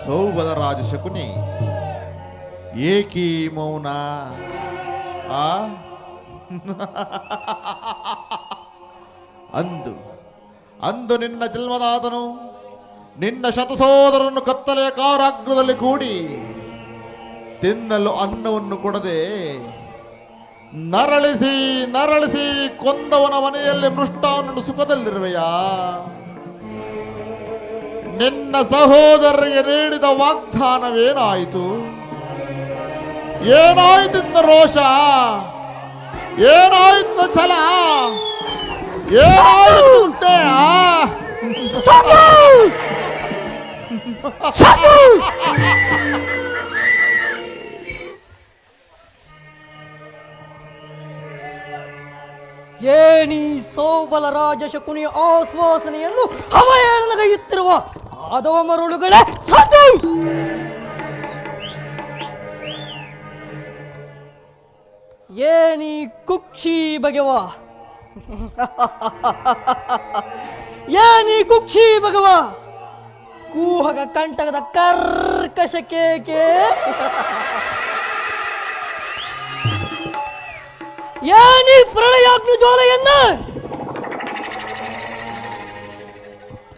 ಸೌಬಲರಾಜ ಶಕುನಿ, ಏಕೀ ಮೌನ? ಆ ಅಂದು ನಿನ್ನ ಜನ್ಮದಾತನು ನಿನ್ನ ಶತಸೋದರನ್ನು ಕತ್ತಲೆಯ ಕಾರಾಗ್ರದಲ್ಲಿ ಕೂಡಿ ತಿನ್ನಲು ಅನ್ನವನ್ನು ಕೊಡದೆ ನರಳಿಸಿ ಕೊಂದವನ ಮನೆಯಲ್ಲಿ ಮೃಷ್ಟಾನ್ನ ಸುಖದಲ್ಲಿರುವೆಯಾ? ನಿನ್ನ ಸಹೋದರರಿಗೆ ನೀಡಿದ ವಾಗ್ದಾನವೇನಾಯಿತು? ಏನಾಯಿತು ರೋಷ? ಏನಾಯಿತು ಛಲ? ಏನಾಯಿತು? ಏನೀ ಸೌಬಲರಾಜ ಶಕುನಿಯ ಆಶ್ವಾಸನೆಯನ್ನು ಹವಯಣಗೈಯುತ್ತಿರುವ ಆದವ ಮರುಳುಗಳೇ ಸತು! ಏನೀ ಕುಕ್ಷಿ ಬಗೆವ ಏನೀ ಕುಕ್ಷಿ ಬಗೆವ ಕೂಹಕ ಕಂಟಕದ ಕರ್ಕಶ ಕೇಕೆ ಏನೀ ಪ್ರಳಯಾಗ್ನಿ ಜ್ವಾಲೆಯನ್ನ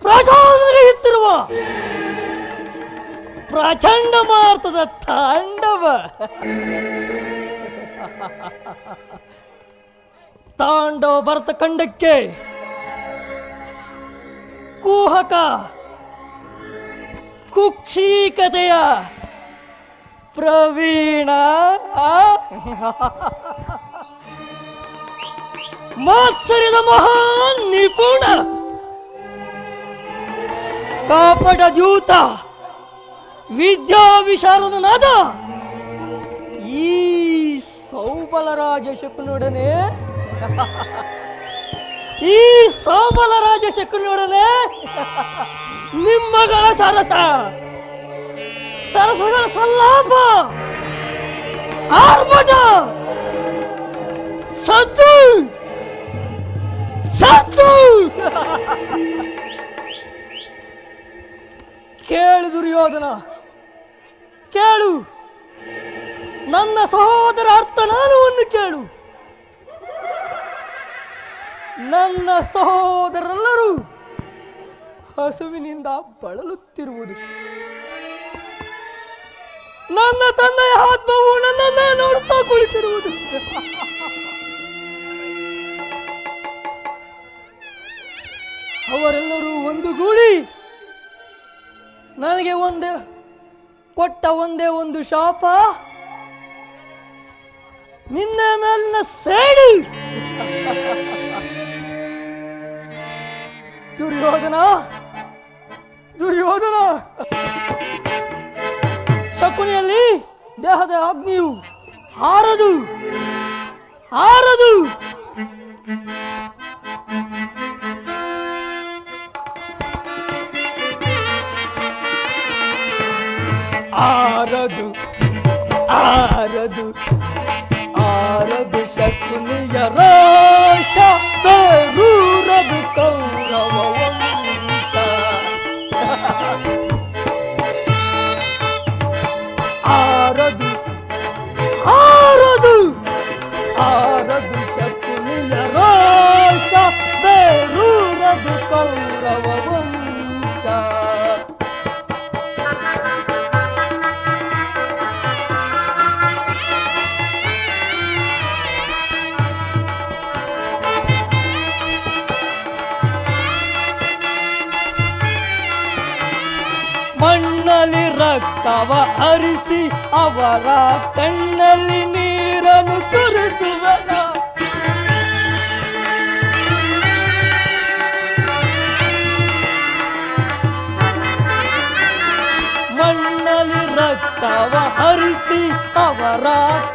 ಪ್ರಚೋದನೆಯುತ್ತಿರುವ ಪ್ರಚಂಡ ಮಾರ್ತದ ತಾಂಡವ ತಾಂಡವ ಭರತ ಖಂಡಕ್ಕೆ ಕೂಹಕ ಕುಕ್ಷಿಕತೆಯ ಪ್ರವೀಣ ಮಾತ್ಸರ್ಯದ ಮಹಾನ್ ನಿಪುಣ ಕಾಪಟ ದ್ಯೂತ ವಿದ್ಯಾ ವಿಶಾರದನಾದ ಈ ಸೌಬಲರಾಜ ಶಕುನೊಡನೆ ನಿಮ್ಮಗಳ ಸರಸಗಳ ಸಲ್ಲಾಪ ಆರ್ಭಟ ಸತ್ತು ಕೇಳು ದುರ್ಯೋಧನ, ಕೇಳು ನನ್ನ ಸಹೋದರ ಅರ್ಥನಾನವನ್ನು ಕೇಳು. ನನ್ನ ಸಹೋದರೆಲ್ಲರೂ ಹಸುವಿನಿಂದ ಬಳಲುತ್ತಿರುವುದು. ನನ್ನ ತಂದೆಯ ಆತ್ಮವು ನನ್ನನ್ನು ನೋಡುತ್ತಾ ಕುಳಿತಿರುವುದು. ಅವರೆಲ್ಲರೂ ಒಂದುಗೂಡಿ ನನಗೆ ಕೊಟ್ಟ ಒಂದೇ ಒಂದು ಶಾಪ, ನಿನ್ನ ಮೇಲಿನ ಸೇಡಿ. ದುರ್ಯೋಧನ ಶಕುನಿಯಲ್ಲಿ ದೇಹದ ಅಗ್ನಿಯು ಹಾರದು ಆರದು ಶಕುನಿಯ ರೋಷ ಬೇರೂರದು ಕೌರವ ವಂಶ. ಆರದು ಶಕುನಿಯ ರೋಷ ಬೇರೂರದು ಕೌರವ ವಂಶ. ಮಣ್ಣಲ್ಲಿ ರಕ್ತವ ಹರಿಸಿ ಅವರ ಕಣ್ಣಲ್ಲಿ ನೀರನ್ನು ಸುರಿಸುವನ. ಮಣ್ಣಲ್ಲಿ ರಕ್ತವ ಹರಿಸಿ ಅವರ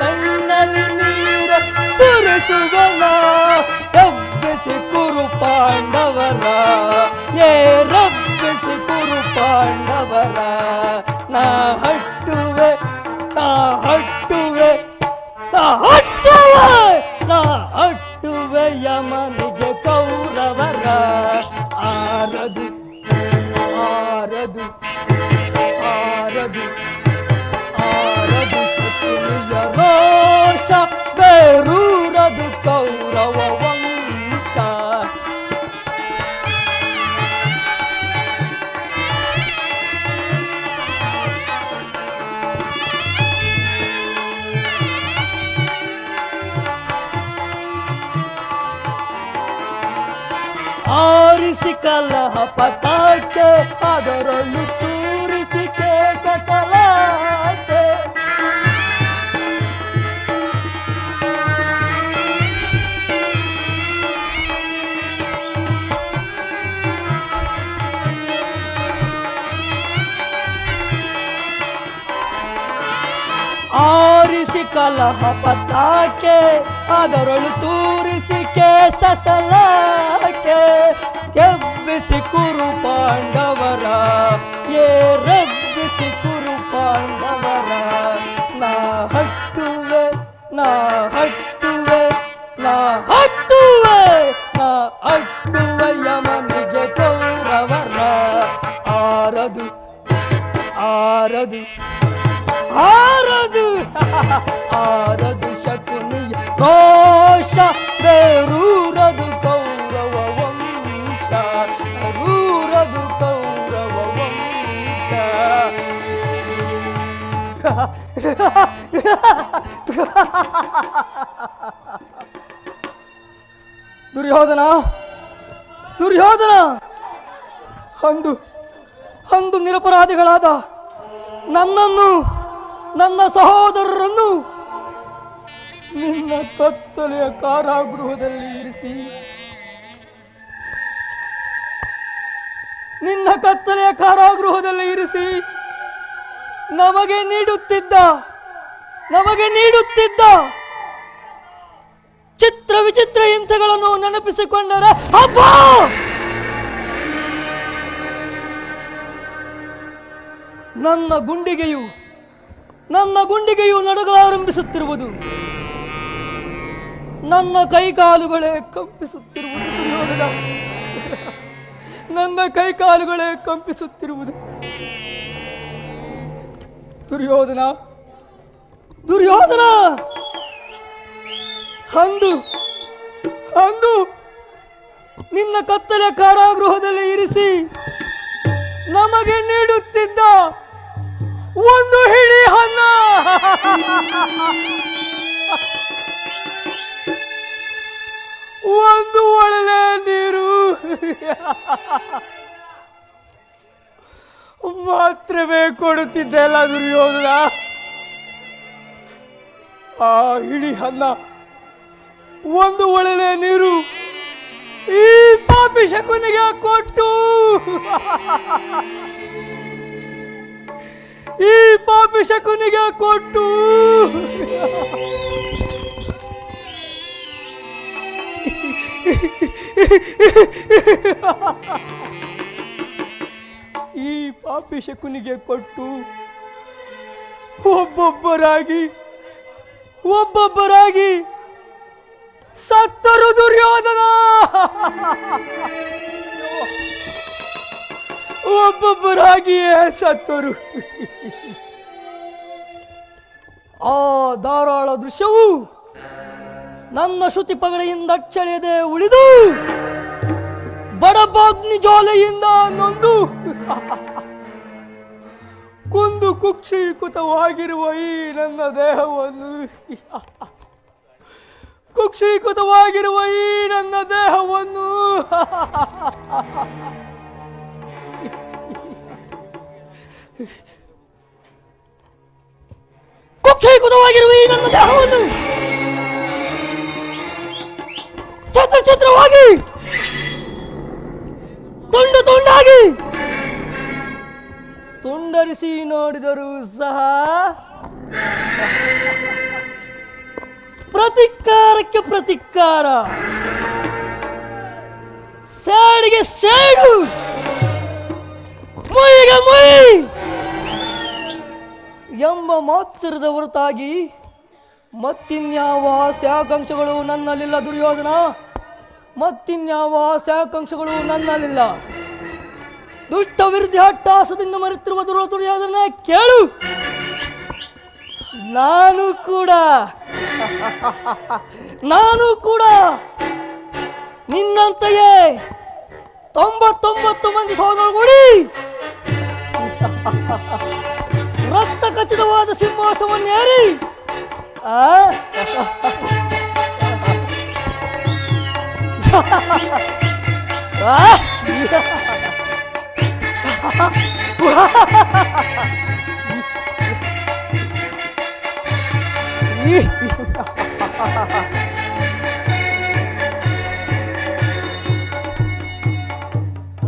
ಕಣ್ಣಲ್ಲಿ ನೀರ ಸುರಿಸುವನ. ಎಬ್ಬಿಸಿ ಕುರು ಪಾಂಡವರ, ರಬ್ಬಿಸಿ ಕುರು ಪಾಂಡವರ. ನಾ ಹಟ್ಟುವೆ ಯಮನಿಗೆ ಕೌರವರ. ಆರದು ಆರಿಸಿ ಕಲಹ ಪತಾಕೆ ಅದರಲ್ಲೂ ತೂರಿಸಿ ಕೇಕ ಕಲಾಕೆ. ಆರಿಸಿ ಕಲಹ ಪತಾಕೆ ಅದರಳು ತೂರಿಸಿ ಕೇಸಸಲಾಕೆ. ಎಬ್ಬಿಸಿ ಕುರು ಪಾಂಡವರ ರಬ್ಬಿಸಿ ಕುರು ಪಾಂಡವರ. ನಾ ಹಟ್ಟುವೆ ನಾ ಹಟ್ಟುವೆ ನಾ ಹಟ್ಟುವೆ ನಾ ಹಟ್ಟುವೆ ಯಮನಿಗೆ ಕೌರವರ. ಆರದು ಆರದು ಆರದು ಆರದು ಶಕುನಿಯ ರೋಷ ಬೇರೂರದು ಕೌರವ ವಂಶ ರೂರದು ಕೌರವ ವಂಶ. ದುರ್ಯೋಧನ ದುರ್ಯೋಧನ, ಅಂದು ನಿರಪರಾಧಿಗಳಾದ ನನ್ನನ್ನು ನನ್ನ ಸಹೋದರರನ್ನು ನಿನ್ನ ಕತ್ತಲೆಯ ಕಾರಾಗೃಹದಲ್ಲಿ ಇರಿಸಿ ನಮಗೆ ನೀಡುತ್ತಿದ್ದ ಚಿತ್ರ ವಿಚಿತ್ರ ಹಿಂಸೆಗಳನ್ನು ನೆನಪಿಸಿಕೊಂಡರೆ ಅಬ್ಬಾ ನನ್ನ ಗುಂಡಿಗೆಯು ನಡುಗಲಾರಂಭಿಸುತ್ತಿರುವುದು. ನನ್ನ ಕೈಕಾಲುಗಳೇ ಕಂಪಿಸುತ್ತಿರುವುದು ದುರ್ಯೋಧನ. ನನ್ನ ಕೈಕಾಲುಗಳೇ ಕಂಪಿಸುತ್ತಿರುವುದು ದುರ್ಯೋಧನ. ದುರ್ಯೋಧನ, ಅಂದು ನಿನ್ನ ಕತ್ತಲೆ ಕಾರಾಗೃಹದಲ್ಲಿ ಇರಿಸಿ ನಮಗೆ ನೀಡುತ್ತಿದ್ದ ಒಂದು ಹಿಡಿ ಅನ್ನ, ಒಂದು ಒಳ್ಳೆ ನೀರು ಮಾತ್ರವೇ ಕೊಡುತ್ತಿದ್ದೆಲ್ಲ ದುರ್ಯೋಧನ. ಆ ಹಿಡಿ ಅನ್ನ, ಒಂದು ಒಳ್ಳೆ ನೀರು ಈ ಪಾಪಿ ಶಕುನಿಗೆ ಕೊಟ್ಟು ಒಬ್ಬೊಬ್ಬರಾಗಿ ಸತ್ತರು ದುರ್ಯೋಧನ. ಒಬ್ಬೊಬ್ಬರಾಗಿಯೇ ಸತ್ತರು. ಆ ಧಾರಾಳ ದೃಶ್ಯವು ನನ್ನ ಶ್ರುತಿ ಪಗಡೆಯಿಂದ ಅಚ್ಚಳಿಯದೆ ಉಳಿದು ಬಡಬಾಗ್ನಿ ಜ್ವಾಲೆಯಿಂದ ನೊಂದು ಕುಂದು ಕುಕ್ಷೀಕೃತವಾಗಿರುವ ಈ ನನ್ನ ದೇಹವನ್ನು ಛತ್ರವಾಗಿ ತುಂಡಾಗಿ ತುಂಡರಿಸಿ ನೋಡಿದರೂ ಸಹ ಪ್ರತಿಕಾರಕ್ಕೆ ಪ್ರತಿಕಾರ, ಸೇಡಿಗೆ ಸೇಡು, ಮುಯಿಗೆ ಮುಯಿ ಎಂಬ ಮಾತ್ಸರದ ಹೊರತಾಗಿ ಮತ್ತಿನ್ಯಾವ ಆಸೆ-ಆಕಾಂಕ್ಷೆಗಳು ನನ್ನಲ್ಲಿಲ್ಲ ದುರ್ಯೋಧನ. ಮತ್ತಿನ್ಯಾವ ಆಸೆ-ಆಕಾಂಕ್ಷೆಗಳು ನನ್ನಲ್ಲಿಲ್ಲ. ದುಷ್ಟ ವಿರುದ್ಧ ಹಟ್ಟಾಸದಿಂದ ಮರೆತಿರುವ ದುರ್ಯೋಧನ ಕೇಳು. ನಾನು ಕೂಡ ನಿನ್ನಂತೆಯೇ 99 ಮಂದಿ ಸಹೋದರಗೂಡಿ ರಕ್ತ ಖಚಿತವಾದ ಸಿಂಹಾಸವನ್ನೇರಿ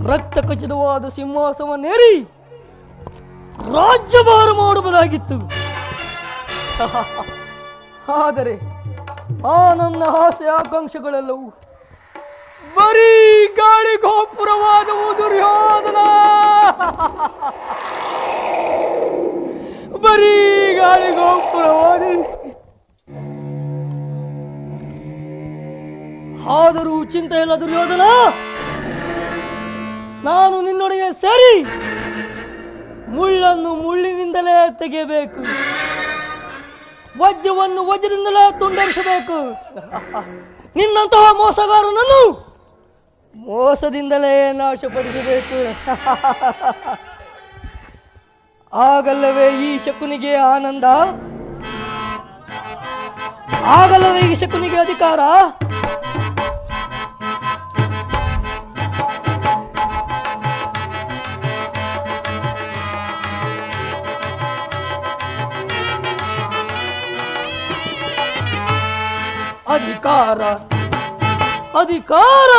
ರಕ್ತ ಖಚಿತವಾದ ಸಿಂಹಾಸವನ್ನೇರಿ ರಾಜ್ಯಭಾರ ಮಾಡುವುದಾಗಿತ್ತು. ಆದರೆ ಆ ನನ್ನ ಆಸೆ ಆಕಾಂಕ್ಷೆಗಳೆಲ್ಲವೂ ಬರೀ ಗಾಳಿ ಗೋಪುರವಾದವು ದುರ್ಯೋಧನ. ಬರೀ ಗಾಳಿ ಗೋಪುರವಾದ. ಆದರೂ ಚಿಂತೆ ಇಲ್ಲ ದುರ್ಯೋಧನ, ನಾನು ನಿನ್ನೊಡನೆ ಸೇರಿ ಮುಳ್ಳನ್ನು ಮುಳ್ಳಿನಿಂದಲೇ ತೆಗೆಯಬೇಕು, ವಜ್ರವನ್ನು ವಜ್ರದಿಂದಲೇ ತುಂಡರಿಸಬೇಕು. ನಿನ್ನಂತಹ ಮೋಸಗಾರನನ್ನು ಮೋಸದಿಂದಲೇ ನಾಶಪಡಿಸಬೇಕು. ಆಗಲ್ಲವೇ ಈ ಶಕುನಿಗೆ ಆನಂದ, ಆಗಲ್ಲವೇ ಈ ಶಕುನಿಗೆ ಅಧಿಕಾರ. ಅಧಿಕಾರ ಅಧಿಕಾರ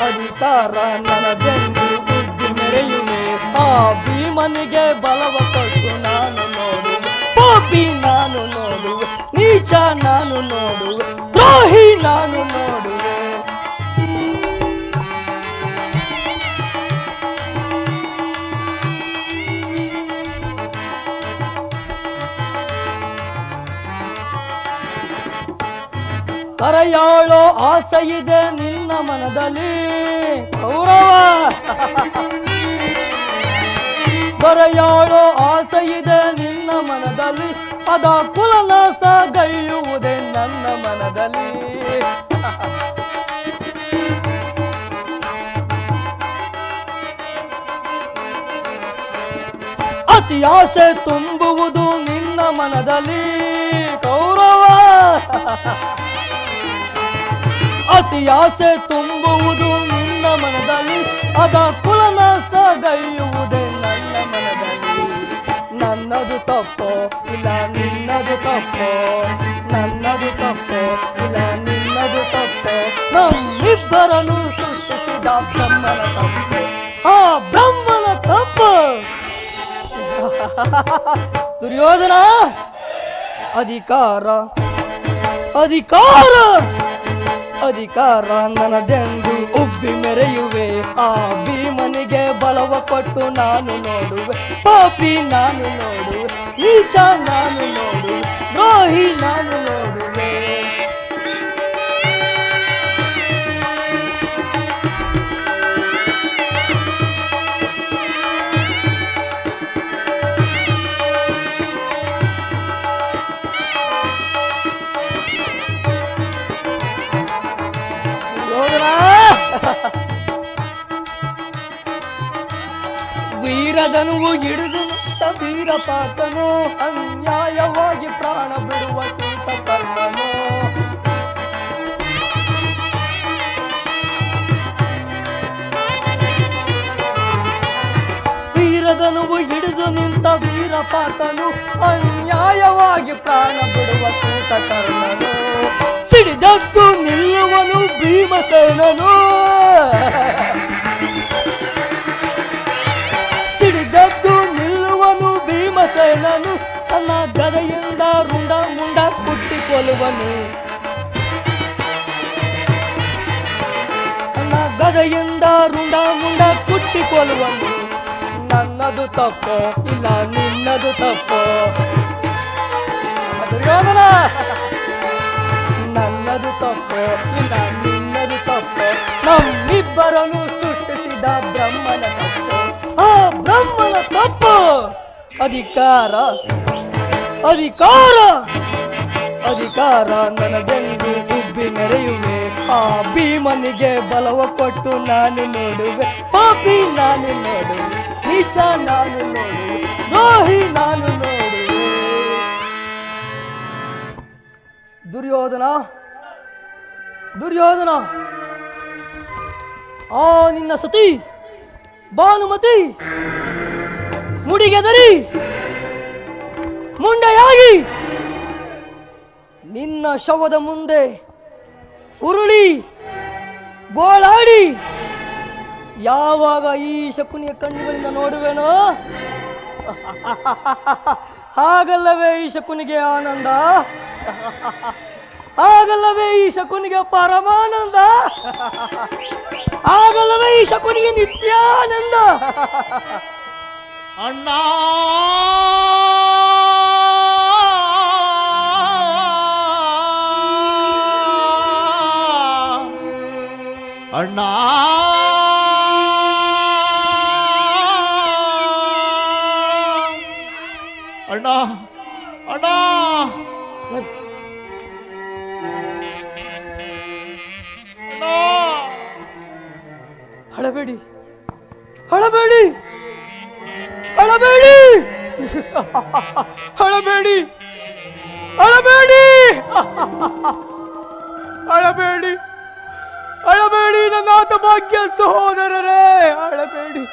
ಅಧಿಕಾರ ನನಗೆಂದು ಬುದ್ಧಿ ಮೆರೆಯುವೆ. ಆ ಭೀಮನಿಗೆ ಬಲವ ಕೊಟ್ಟು ನಾನು ನೋಡುವೆ, ಪಾಪಿ ನಾನು ನೋಡುವೆ, ನೀಚ ನಾನು ನೋಡುವೆ, ದ್ರೋಹಿ ನಾನು ನೋಡುವೆ. ಕರೆಯಾಳೋ ಆಸೆ ಇದೆ ನಿನ್ನ ಮನದಲ್ಲಿ ಕೌರವ. ಕರೆಯಾಳೋ ಆಸೆ ಇದೆ ನಿನ್ನ ಮನದಲ್ಲಿ, ಅದ ಕುಲನಾಶ ಗೈಯುವುದೇ ನನ್ನ ಮನದಲ್ಲಿ. ಅತಿ ಆಸೆ ತುಂಬುವುದು ನಿನ್ನ ಮನದಲ್ಲಿ ಕೌರವ. ಅತಿ ಆಸೆ ತುಂಬುವುದು ನಿನ್ನ ಮನದಲ್ಲಿ, ಅದ ಕುಲನಾಶ ಗೈಯುವುದೇ ನನ್ನ ಮನದಲ್ಲಿ. ನನ್ನದು ತಪ್ಪೋ ಇಲ್ಲ ನಿನ್ನದು ತಪ್ಪೋ, ನನ್ನದು ತಪ್ಪೋ ಇಲ್ಲ ನಿನ್ನದು ತಪ್ಪೋ, ನಮ್ಮಿಬ್ಬರನ್ನು ಸೃಷ್ಟಿಸಿದ ಬ್ರಹ್ಮನ ತಪ್ಪು, ಆ ಬ್ರಹ್ಮನ ತಪ್ಪು. ದುರ್ಯೋಧನ, ಅಧಿಕಾರ ಅಧಿಕಾರ ಅಧಿಕಾರ ನನದೆಂದು ಉಬ್ಬಿ ಮೆರೆಯುವೆ. ಆ ಭೀಮನಿಗೆ ಬಲವ ಕೊಟ್ಟು ನಾನು ನೋಡುವೆ, ಪಾಪಿ ನಾನು ನೋಡುವೆ, ನೀಚ ನಾನು ನೋಡುವೆ, ದ್ರೋಹಿ ನಾನು ನೋಡುವೆ. ವೀರದನುವು ಹಿಡಿದು ವೀರಪಾತನು, ಅನ್ಯಾಯವಾಗಿ ಪ್ರಾಣ ಬಿಡುವ ಸೂತಕರ್ಣನು. ವೀರದನುವು ಹಿಡಿದು ನಿಂತ ವೀರಪಾತನು, ಅನ್ಯಾಯವಾಗಿ ಪ್ರಾಣ ಬಿಡುವ ಸೂತಕರ್ಣನು. ಸಿಡಿದದ್ದು ನಿಲ್ಲುವನು ಭೀಮಸೇನನು, ಸಿಡಿದದ್ದು ನಿಲ್ಲುವನು ಭೀಮಸೇನನು. ತನ್ನ ಗದೆಯಿಂದ ರುಂಡ ಮುಂಡ ಕುಟ್ಟಿಕೊಳ್ಳುವನು, ತನ್ನ ಗದೆಯಿಂದ ರುಂಡ ಮುಂಡ ಕುಟ್ಟಿಕೊಳ್ಳುವನು. ನನ್ನದು ತಪ್ಪೋ ಇಲ್ಲ ನಿನ್ನದು ತಪ್ಪೋ ದುರ್ಯೋಧನ, ನನ್ನದು ತಪ್ಪೋ ಇಲ್ಲ ನಿನ್ನದು ತಪ್ಪೋ, ನಮ್ಮಿಬ್ಬರನ್ನು ಸೃಷ್ಟಿಸಿದ ಬ್ರಹ್ಮನ ತಪ್ಪು, ಆ ಬ್ರಹ್ಮನ ತಪ್ಪು. ಅಧಿಕಾರ ಅಧಿಕಾರ ಅಧಿಕಾರ ನನಗೆಂದು ಉಬ್ಬಿ ಮೆರೆಯುವೆ. ಆ ಭೀಮನಿಗೆ ಬಲವ ಕೊಟ್ಟು ನಾನು ನೋಡುವೆ, ಪಾಪಿ ನಾನು ನೋಡುವೆ, ನೀಚ ನಾನು ನೋಡುವೆ, ದ್ರೋಹಿ ನಾನು ನೋಡುವೆ. ದುರ್ಯೋಧನ ದುರ್ಯೋಧನ, ಆ ನಿನ್ನ ಸತಿ ಭಾನುಮತಿ ಮುಡಿಗೆದರಿ ಮುಂಡೆಯಾಗಿ ನಿನ್ನ ಶವದ ಮುಂದೆ ಉರುಳಿ ಗೋಳಾಡಿ ಯಾವಾಗ ಈ ಶಕುನಿಯ ಕಣ್ಣುಗಳಿಂದ ನೋಡುವೆನೋ ಹಾಗಲ್ಲವೇ ಈ ಶಕುನಿಗೆ ಆನಂದ, ಹಾಗಲ್ಲವೇ ಈ ಶಕುನಿಗೆ ಪರಮಾನಂದ, ಹಾಗಲ್ಲವೇ ಈ ಶಕುನಿಗೆ ನಿತ್ಯಾನಂದ. ಅಣ್ಣ ಅಣ್ಣ ಅಣ್ಣ ಅಣ್ಣ ಅಳಬೇಡಿ ಅಳಬೇಡಿ ಅಳಬೇಡಿ ಅಳಬೇಡಿ ಅಳಬೇಡಿ ಅಳಬೇಡಿ ಅಳಬೇಡಿ ನನ್ನಾತ ಭಾಗ್ಯ ಸಹೋದರರೇ, ಅಳಬೇಡಿ.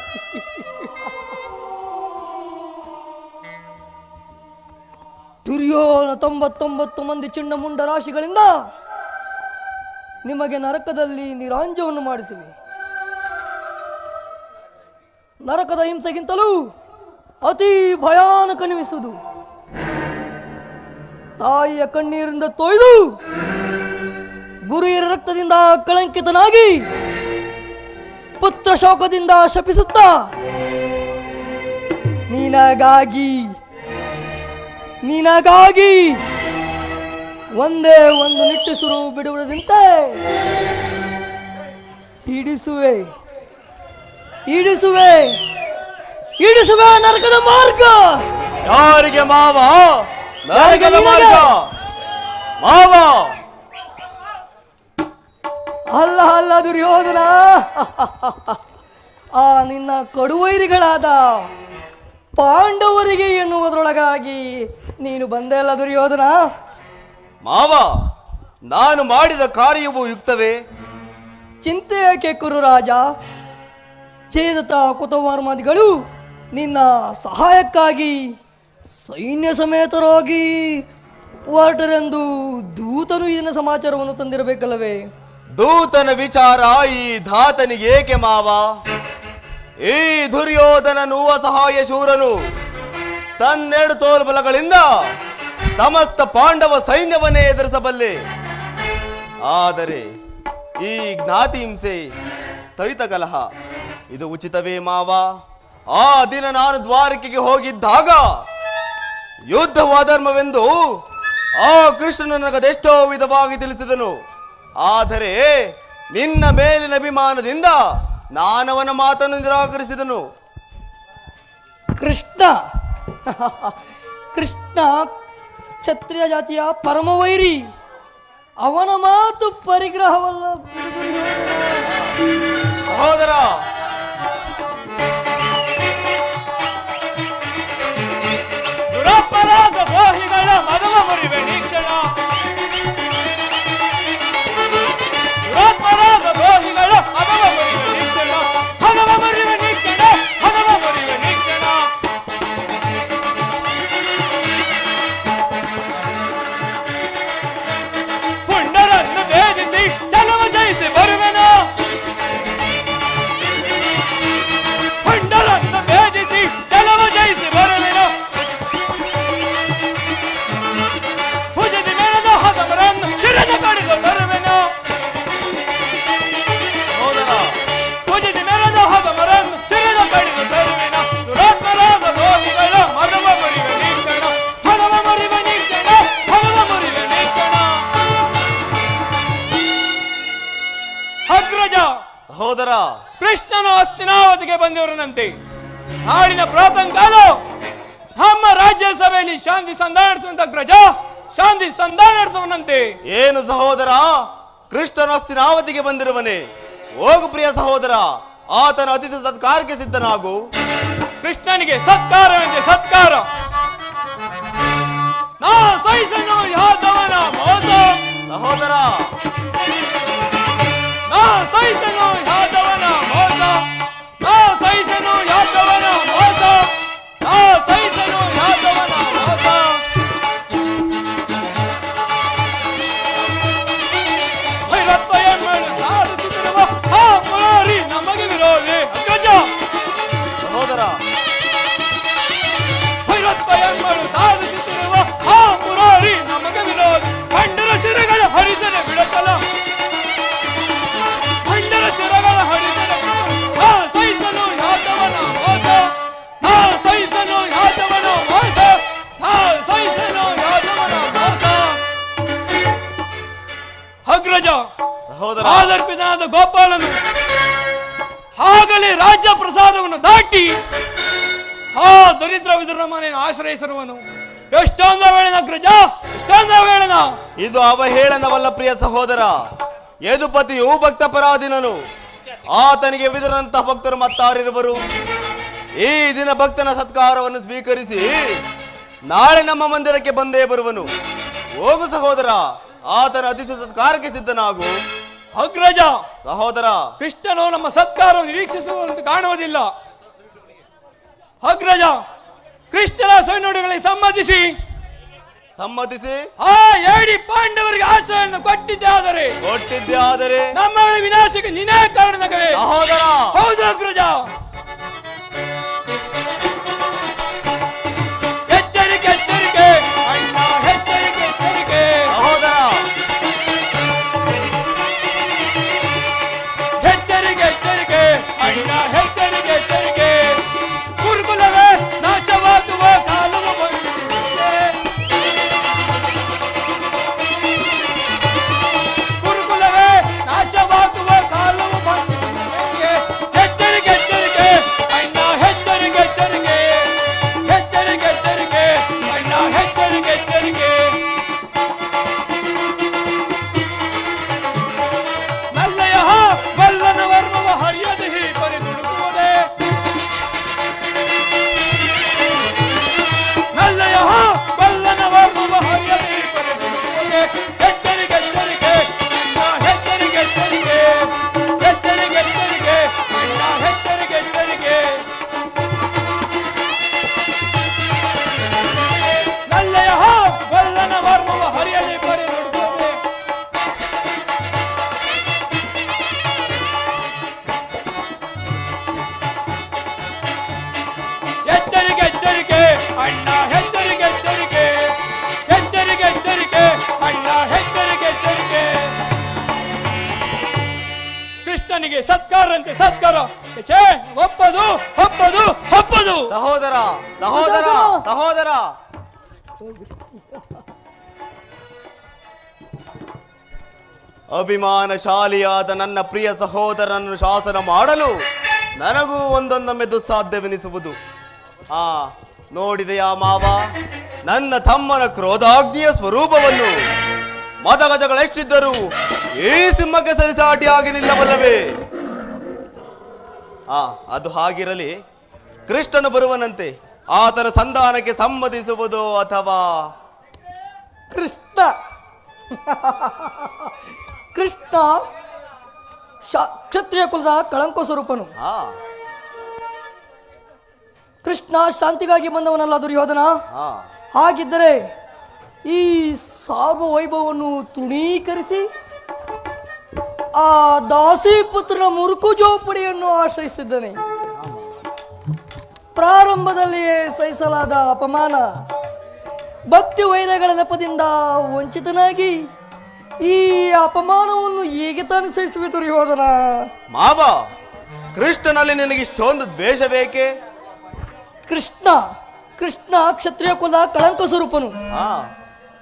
ದುರ್ಯೋಧನ 99 ಮಂದಿ ಚಿಣ್ಣ ಮುಂಡ ರಾಶಿಗಳಿಂದ ನಿಮಗೆ ನರಕದಲ್ಲಿ ನಿರಾಂಜವನ್ನು ಮಾಡಿಸುವೆ. ನರಕದ ಹಿಂಸೆಗಿಂತಲೂ ಅತಿ ಭಯಾನಕವೆನಿಸುವುದು ತಾಯಿಯ ಕಣ್ಣೀರಿಂದ ತೊಯ್ದು ಗುರುಹಿರ ರಕ್ತದಿಂದ ಕಳಂಕಿತನಾಗಿ ಪುತ್ರ ಶೋಕದಿಂದ ಶಪಿಸುತ್ತಾ ನಿನಗಾಗಿ ಒಂದೇ ಒಂದು ನಿಟ್ಟುಸಿರು ಬಿಡುವುದಂತೆ ಇಡಿಸುವೆ ನರಕದ ಮಾರ್ಗ. ಯಾರಿಗೆ ಮಾವ? ನರಕದ ಮಾರ್ಗ ಮಾವ. ಅಲ್ಲ ದುರ್ಯೋಧನ, ಆ ನಿನ್ನ ಕಡುವೈರಿಗಳಾದ ಪಾಂಡವರಿಗೆ ಎನ್ನುವುದರೊಳಗಾಗಿ ನೀನು ಬಂದೆ ಅಲ್ಲ ದುರ್ಯೋಧನ. ಮಾವ, ನಾನು ಮಾಡಿದ ಕಾರ್ಯವು ಯುಕ್ತವೇ? ಚಿಂತೆ ಏಕೆ ಕುರು ರಾಜ? ಛೇದತ ಕುತವರ್ಮಾದಿಗಳು ನಿನ್ನ ಸಹಾಯಕ್ಕಾಗಿ ಸೈನ್ಯ ಸಮೇತರಾಗಿ ಹೊರಟರೆಂದು ದೂತನು ಇದನ್ನ ಸಮಾಚಾರವನ್ನು ತಂದಿರಬೇಕಲ್ಲವೇ? ದೂತನ ವಿಚಾರ ಈ ಧಾತನಿಗೆ ಏಕೆ ಮಾವ? ಈ ದುರ್ಯೋಧನನು ಅಸಹಾಯ ಶೂರನು. ತನ್ನೆರಡು ತೋಲ್ಬಲಗಳಿಂದ ಸಮಸ್ತ ಪಾಂಡವ ಸೈನ್ಯವನ್ನೇ ಎದುರಿಸಬಲ್ಲೆ. ಆದರೆ ಈ ಜ್ಞಾತಿ ಹಿಂಸೆ, ಸಹಿತ ಕಲಹ ಇದು ಉಚಿತವೇ ಮಾವ? ಆ ದಿನ ನಾನು ದ್ವಾರಕೆಗೆ ಹೋಗಿದ್ದಾಗ ಯುದ್ಧವು ಅಧರ್ಮವೆಂದು ಆ ಕೃಷ್ಣನು ನನಗದೆಷ್ಟೋ ವಿಧವಾಗಿ ತಿಳಿಸಿದನು. ಆದರೆ ನಿನ್ನ ಮೇಲಿನ ಅಭಿಮಾನದಿಂದ ನಾನವನ ಮಾತನ್ನು ನಿರಾಕರಿಸಿದನು. ಕೃಷ್ಣ ಕ್ಷತ್ರಿಯ ಜಾತಿಯ ಪರಮವೈರಿ. ಅವನ ಮಾತು ಪರಿಗ್ರಹವಲ್ಲ ಸಹೋದರ. ದುರಪರಾಧ ದ್ರೋಹಿಗಳ ಮದವ ಮುರಿವೆ ನೀಕ್ಷಣ. ದುರಪರಾಧ ದ್ರೋಹಿಗಳ ಮದವ ಮುರಿವೆ ನೀಕ್ಷಣ. ಹದವ ಮುರಿವೆ ನೀಕ್ಷಣ. ಹದವ ಮುರಿವೆ ನೀಕ್ಷಣ. ಪುಂಡರನ್ನು ಭೇದಿಸಿ ಚಲವ ಜಯಿಸಿ ಬರುವೆನ. ಪುಂಡರನ್ನು ಭೇದಿಸಿ ಚಲವ ಜಯಿಸಿ ಬರುವೆನ. ಭುಜದಿ ಮೇಳದ ಹದವರನ್ನು ಶಿರದ ಕಡಿದು ಬರುವೆನ. ಭುಜದಿ ಮೇಳದ ಹದವರನ್ನು ಶಿರದ ಕಡಿದು ಬರುವೆನ. ದುರಾತ್ಮರಾದ ದ್ರೋಹಿಗಳ ಮದವ ಮುರಿವೆ ನೀಕ್ಷಣ. ಹದವ ಮುರಿವೆ ನೀಕ್ಷಣ. ಹದವ ಮುರಿವೆ ನೀಕ್ಷಣ. ಅಗ್ರಜ ಸಹೋದರ, ಕೃಷ್ಣನು ಹಸ್ತಿನಾವತಿಗೆ ಬಂದಿರುವಂತೆ ನಾಳಿನ ಪ್ರಾತಃಕಾಲ ನಮ್ಮ ರಾಜ್ಯಸಭೆಯಲ್ಲಿ ಶಾಂತಿ ಸಂಧಾನ ನಡೆಸುವಂತ ಅಗ್ರಜ ಶಾಂತಿ ಸಂಧಾನ ನಡೆಸುವನಂತೆ. ಏನು ಸಹೋದರ, ಕೃಷ್ಣನ ಹಸ್ತಿನಾವತಿಗೆ ಬಂದಿರುವನೆ? ಹೋಗು ಪ್ರಿಯ ಸಹೋದರ, ಆತನ ಅತಿಥಿ ಸತ್ಕಾರಕ್ಕೆ ಸಿದ್ಧನಾಗು. ಕೃಷ್ಣನಿಗೆ ಸತ್ಕಾರವೆಂದೆ ಸತ್ಕಾರ. ನಾ ಸಹಿಸನು ಯಾದವನ ಮೋಸ. ಸಹೋದರ, ನಾ ಸಹಿಸನು ಯಾದವನ ತಪ್ಪ ಎಂಬಳು ಸಾಧಿಸುತ್ತಿರುವ ಆ ಮುರಾರಿ ನಮಗೆ ವಿರೋಧ. ಖಂಡರ ಶಿರಗಳ ಹರಿಸನ ಬಿಡತಲ, ಖಂಡರ ಶಿರಗಳ ಹರಿಸನ ಬಿಡತಲ. ಆ ಸಹಿಸಲು ಯಾದವನ ಮೋಸ, ಆ ಸಹಿಸಲು ಯಾದವನ ಮೋಸ, ಆ ಸಹಿಸಲು ಯಾದವನ ಮೋಸ. ಅಗ್ರಜ ಸಹೋದರ ಆದರ್ಪಿತನಾದ ಗೋಪಾಲನು ಆಗಲೇ ರಾಜ್ಯ ಪ್ರಸಾದವನ್ನು ದಾಟಿ ಆ ದರಿದ್ರ ವಿದುರ ಮನೆಯನ್ನು ಆಶ್ರಯಿಸಿರುವನು. ಎಷ್ಟೊಂದ ವೇಳೆನ ಅಗ್ರಜ, ಎಷ್ಟೊಂದ ವೇಳೆನ. ಇದು ಅವಹೇಳನವಲ್ಲ ಪ್ರಿಯ ಸಹೋದರ. ಯದುಪತಿಯು ಭಕ್ತ ಪರಾಧೀನನು. ಆತನಿಗೆ ವಿದುರಂತಹ ಭಕ್ತರು ಮತ್ತಾರಿರುವರು? ಈ ದಿನ ಭಕ್ತನ ಸತ್ಕಾರವನ್ನು ಸ್ವೀಕರಿಸಿ ನಾಳೆ ನಮ್ಮ ಮಂದಿರಕ್ಕೆ ಬಂದೇ ಬರುವನು. ಹೋಗು ಸಹೋದರ, ಆತನ ಅತಿಥಿ ಸತ್ಕಾರಕ್ಕೆ ಸಿದ್ಧನಾಗು. ಅಗ್ರಜ ಸಹೋದರ, ಕೃಷ್ಣನು ನಮ್ಮ ಸತ್ಕಾರವನ್ನು ನಿರೀಕ್ಷಿಸುವಂತೆ ಕಾಣುವುದಿಲ್ಲ. ಅಗ್ರಜ, ಕೃಷ್ಣನ ಸೈನ್ಯಗಳಿಗೆ ಸಮ್ಮತಿಸಿ ಆ ಏಡಿ ಪಾಂಡವರಿಗೆ ಆಶ್ರಯವನ್ನು ಕೊಟ್ಟಿದ್ದೆ ಆದರೆ ನಮ್ಮ ವಿನಾಶಕ್ಕೆ ನೀನೇ ಕಾರಣವೇ? ಸಹೋದರ, ಹೌದು ಅಗ್ರಜ. ಎಚ್ಚರಿಕೆ ಎಚ್ಚರಿಕೆ ಅಣ್ಣ, ಎಚ್ಚರಿಕೆ ಎಚ್ಚರಿಕೆ. ಸಹೋದರ, ಎಚ್ಚರಿಕೆ ಎಚ್ಚರಿಕೆ ಅಣ್ಣ, ಎಚ್ಚರಿಕೆ ಎಚ್ಚರಿಕೆ. ಗುರುಕುಲವೇ ನಾಶವಾಗುವ ಕಾಲವು ಬಂದಿದೆ. ಗುರುಕುಲವೇ ನಾಶವಾಗುವ ಕಾಲವು ಬಂದಿದೆ. ಎಚ್ಚರಿಕೆ ಎಚ್ಚರಿಕೆ ಅಣ್ಣ, ಎಚ್ಚರಿಕೆ ಎಚ್ಚರಿಕೆ. ಎಚ್ಚರಿಕೆ ಎಚ್ಚರಿಕೆ ಅಣ್ಣ, ಎಚ್ಚರಿಕೆ ಎಚ್ಚರಿಕೆ. ನಲ್ಲಯ ಬಲ್ಲನ ವರ್ಮವ ಹರಿಯದೆ ಪರಿದುಡುಕುವುದೇ. ನಲ್ಲಯ ಬಲ್ಲನ ವರ್ಮವ ಹರಿಯದೆ ಪರಿದುಡುಕುವುದೇ. ಎಚ್ಚರಿಕೆ ಎಚ್ಚರಿಕೆ ಅಣ್ಣ, ಎಚ್ಚರಿಕೆ ಎಚ್ಚರಿಕೆ. ಎಚ್ಚರಿಕೆ ಎಚ್ಚರಿಕೆ ಅಣ್ಣ, ಎಚ್ಚರಿಕೆ ಎಚ್ಚರಿಕೆ. ನಲ್ಲಯ ಬಲ್ಲನ ವರ್ಮವ ಹರಿಯದೆ ಪರಿದುಡುಕುವುದೇ. ಎಚ್ಚರಿಕೆ ಎಚ್ಚರಿಕೆ ಅಣ್ಣ, ಎಚ್ಚರಿಕೆ ಎಚ್ಚರಿಕೆ. ಎಚ್ಚರಿಕೆ ಎಚ್ಚರಿಕೆ ಅಣ್ಣ, ಎಚ್ಚರಿಕೆ ಎಚ್ಚರಿಕೆ. ಕೃಷ್ಣನಿಗೆ ಸತ್ಕಾರಂತೆ ಸತ್ಕಾರ. ಛೇ, ಒಪ್ಪದು ಒಪ್ಪದು ಒಪ್ಪದು. ಸಹೋದರ, ಸಹೋದರ, ಸಹೋದರ. ಅಭಿಮಾನಶಾಲಿಯಾದ ನನ್ನ ಪ್ರಿಯ ಸಹೋದರನನ್ನು ಶಾಸನ ಮಾಡಲು ನನಗೂ ಒಂದೊಂದೊಮ್ಮೆ ದುಸ್ಸಾಧ್ಯವೆನಿಸುವುದು. ನೋಡಿದೆಯಾ ಮಾವ, ನನ್ನ ತಮ್ಮನ ಕ್ರೋಧಾಗ್ನಿಯ ಸ್ವರೂಪವನ್ನು? ಮದಗಜಗಳೆಷ್ಟಿದ್ದರೂ ಈ ಸಿಂಹಕ್ಕೆ ಸರಿಸಾಟಿಯಾಗಿ ನಿಲ್ಲಬಲ್ಲವೇ? ಅದು ಹಾಗಿರಲಿ, ಕೃಷ್ಣನು ಬರುವನಂತೆ. ಆತನ ಸಂಧಾನಕ್ಕೆ ಸಮ್ಮತಿಸುವುದು ಅಥವಾ? ಕೃಷ್ಣ ಕೃಷ್ಣ ಕ್ಷತ್ರಿಯ ಕುಲದ ಕಳಂಕ ಸ್ವರೂಪನು. ಕೃಷ್ಣ ಶಾಂತಿಗಾಗಿ ಬಂದವನಲ್ಲ ದುರ್ಯೋಧನ. ಹಾಗಿದ್ದರೆ ಈ ಸಾರ್ವವೈಭವವನ್ನು ತೃಣೀಕರಿಸಿ ಆ ದಾಸಿಪುತ್ರನ ಮುರುಕು ಜೋಪಡಿಯನ್ನು ಆಶ್ರಯಿಸಿದ್ದಾನೆ. ಪ್ರಾರಂಭದಲ್ಲಿಯೇ ಸಹಿಸಲಾದ ಅಪಮಾನ, ಭಕ್ತಿ ವೈರಗಳ ನೆಪದಿಂದ ವಂಚಿತನಾಗಿ ಈ ಅಪಮಾನವನ್ನು ಹೇಗೆ ತಾನು ಸಹಿಸುವೆ ದುರ್ಯೋಧನ? ಮಾವ, ಕೃಷ್ಣನಲ್ಲಿ ನಿನಗಿಷ್ಟೊಂದು ದ್ವೇಷ ಬೇಕೆ? ಕೃಷ್ಣ ಕ್ಷತ್ರಿಯ ಕುಲದ ಕಳಂಕ ಸ್ವರೂಪನು.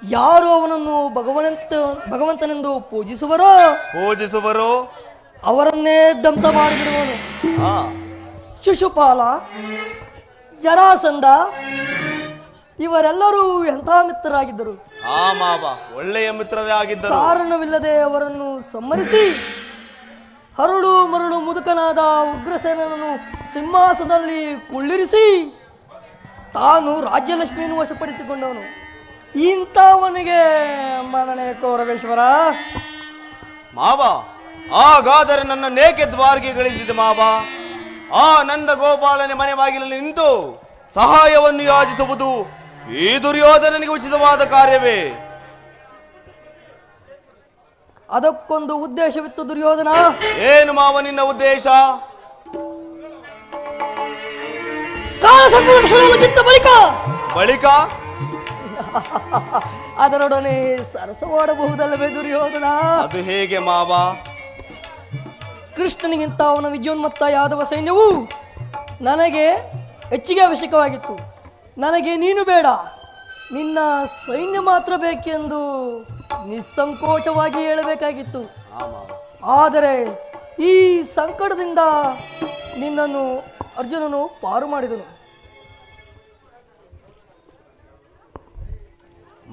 ಯಾರು ಅವನನ್ನು ಭಗವಂತನೆಂದು ಪೂಜಿಸುವರೋ ಅವರನ್ನೇ ಧ್ವಂಸ ಮಾಡಿಬಿಡುವನು. ಶಿಶುಪಾಲ, ಜರಾಸಂಧ ಇವರೆಲ್ಲರೂ ಎಂಥ ಮಿತ್ರರಾಗಿದ್ದರು. ಒಳ್ಳೆಯ ಮಿತ್ರರೇ ಆಗಿದ್ದರು. ಕಾರಣವಿಲ್ಲದೆ ಅವರನ್ನು ಸಂಹರಿಸಿ ಹರಳು ಮರಳು ಮುದುಕನಾದ ಉಗ್ರಸೇನನನ್ನು ಸಿಂಹಾಸನದಲ್ಲಿ ಕುಳ್ಳಿರಿಸಿ ತಾನು ರಾಜ್ಯಲಕ್ಷ್ಮಿಯನ್ನು ವಶಪಡಿಸಿಕೊಂಡವನು. ಇಂಥವನಿಗೆ ಮನನೆ ಕೌರವೇಶ್ವರ. ಮಾವ, ಹಾಗಾದರೆ ನನ್ನ ನೇಕೆ ದ್ವಾರಗೆ ಗಳಿಸಿದೆ ಮಾವ. ಆ ನಂದ ಗೋಪಾಲನೆ ಮನೆ ಬಾಗಿಲಲ್ಲಿ ನಿಂತು ಸಹಾಯವನ್ನು ಯಾಚಿಸುವುದು ಈ ದುರ್ಯೋಧನನಿಗೆ ಉಚಿತವಾದ ಕಾರ್ಯವೇ? ಅದಕ್ಕೊಂದು ಉದ್ದೇಶವಿತ್ತು ದುರ್ಯೋಧನ. ಏನು ಮಾವ ನಿನ್ನ ಉದ್ದೇಶ? ಕಾಲ ಸಂದರ್ಶನವನ್ನು ಗೆದ್ದ ಬಳಿಕ ಅದರೊಡನೆ ಸರಸವಾಡಬಹುದಲ್ಲವೇ ದುರ್ಯೋಧನ? ಅದು ಹೇಗೆ ಮಾವ? ಕೃಷ್ಣನಿಗಿಂತ ಅವನ ವಿಜಯೋನ್ಮತ್ತ ಯಾದವ ಸೈನ್ಯವು ನನಗೆ ಹೆಚ್ಚಿಗೆ ಅವಶ್ಯಕವಾಗಿತ್ತು. ನನಗೆ ನೀನು ಬೇಡ, ನಿನ್ನ ಸೈನ್ಯ ಮಾತ್ರ ಬೇಕೆಂದು ನಿಸ್ಸಂಕೋಚವಾಗಿ ಹೇಳಬೇಕಾಗಿತ್ತು. ಆದರೆ ಈ ಸಂಕಟದಿಂದ ನಿನ್ನನ್ನು ಅರ್ಜುನನು ಪಾರು ಮಾಡಿದನು.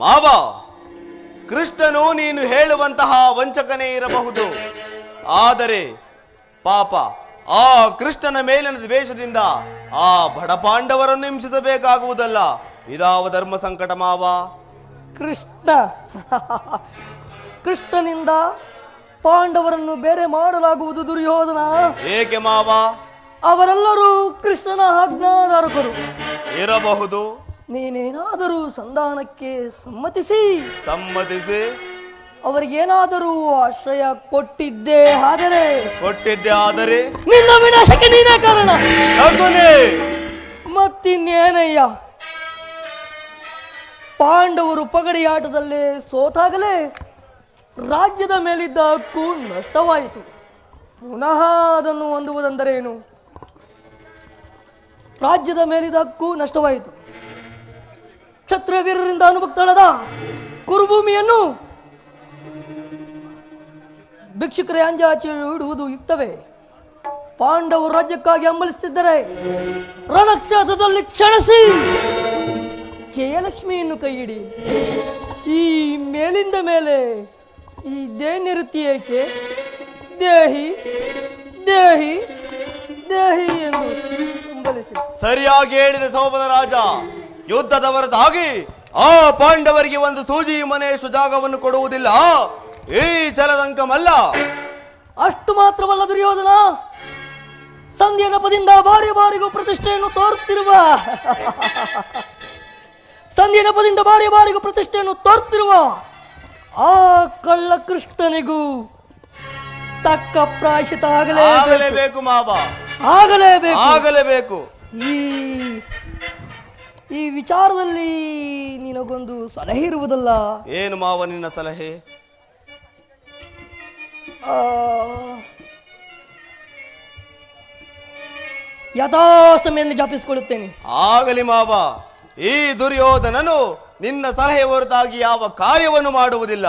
ಮಾವ, ಕೃಷ್ಣನು ನೀನು ಹೇಳುವಂತಹ ವಂಚಕನೇ ಇರಬಹುದು. ಆದರೆ ಪಾಪ ಆ ಕೃಷ್ಣನ ಮೇಲಿನ ದ್ವೇಷದಿಂದ ಆ ಬಡಪಾಂಡವರನ್ನು ಹಿಂಸಿಸಬೇಕಾಗುವುದಲ್ಲ. ಇದಾವ ಧರ್ಮ ಸಂಕಟ ಮಾವ? ಕೃಷ್ಣನಿಂದ ಪಾಂಡವರನ್ನು ಬೇರೆ ಮಾಡಲಾಗುವುದು ದುರ್ಯೋಧನ. ಏಕೆ ಮಾವ? ಅವರೆಲ್ಲರೂ ಕೃಷ್ಣನ ಆಜ್ಞಾಧಾರಕರು ಇರಬಹುದು. ನೀನೇನಾದರೂ ಸಂಧಾನಕ್ಕೆ ಸಮ್ಮತಿಸಿ ಅವರಿಗೇನಾದರೂ ಆಶ್ರಯ ಕೊಟ್ಟಿದ್ದೆ ಆದರೆ ನಿನ್ನ ವಿನಾಶಕ್ಕೆ ನೀನೇ ಕಾರಣ. ಮತ್ತಿನ್ನೇನಯ್ಯ, ಪಾಂಡವರು ಪಗಡಿಯಾಟದಲ್ಲೇ ಸೋತಾಗಲೇ ರಾಜ್ಯದ ಮೇಲಿದ್ದ ಹಕ್ಕು ನಷ್ಟವಾಯಿತು. ಪುನಃ ಅದನ್ನು ಹೊಂದುವುದೆಂದರೇನು? ರಾಜ್ಯದ ಮೇಲಿದ್ದ ಹಕ್ಕು ನಷ್ಟವಾಯಿತು. ಕ್ಷತ್ರಿಯವೀರರಿಂದ ಅನುಭಕ್ತಳಾದ ಕುರುಭೂಮಿಯನ್ನು ಭಿಕ್ಷುಕರ ಅಂಜಾಚಿ ಇಡುವುದು ಯುಕ್ತವೇ? ಪಾಂಡವರು ರಾಜ್ಯಕ್ಕಾಗಿ ಹಂಬಲಿಸುತ್ತಿದ್ದರೆ ರಣಕ್ಷೇತ್ರದಲ್ಲಿ ಕ್ಷಣಿಸಿ ಜಯಲಕ್ಷ್ಮಿಯನ್ನು ಕೈಯಿಡಿ. ಈ ಮೇಲಿಂದ ಮೇಲೆ ಈ ದೇನಿರುತ್ತಿ ಏಕೆ? ದೇಹಿ ದೇಹಿ ದೇಹಿ ಎಂದು ಹಂಬಲಿಸಿ. ಸರಿಯಾಗಿ ಹೇಳಿದ ಸೋಮನ ರಾಜ. ಯುದ್ಧದ ಹೊರತಾಗಿ ಆ ಪಾಂಡವರಿಗೆ ಒಂದು ಸೂಜಿ ಮನೆಯಷ್ಟು ಜಾಗವನ್ನು ಕೊಡುವುದಿಲ್ಲ. ಈ ಜಲದಂಕಮಲ್ಲ. ಅಷ್ಟು ಮಾತ್ರವಲ್ಲ ದುರ್ಯೋಧನ, ಸಂಧಿಯ ನೆಪದಿಂದ ಬಾರಿಗೂ ಪ್ರತಿಷ್ಠೆಯನ್ನು ತೋರುತ್ತಿರುವ ಆ ಕಳ್ಳ ಕೃಷ್ಣನಿಗೂ ತಕ್ಕ ಪ್ರಾಯಶ್ಚಿತ್ತ ಆಗಲೇಬೇಕು ಮಾವ, ಆಗಲೇಬೇಕು. ಈ ವಿಚಾರದಲ್ಲಿ ನಿನಗೊಂದು ಸಲಹೆ ಇರುವುದಲ್ಲ? ಏನು ಮಾವ ನಿನ್ನ ಸಲಹೆ? ಯಥಾಸಮಯನ್ನು ಜಾಪಿಸಿಕೊಳ್ಳುತ್ತೇನೆ. ಆಗಲಿ ಮಾವ. ಈ ದುರ್ಯೋಧನನು ನಿನ್ನ ಸಲಹೆ ಹೊರತಾಗಿ ಯಾವ ಕಾರ್ಯವನ್ನು ಮಾಡುವುದಿಲ್ಲ.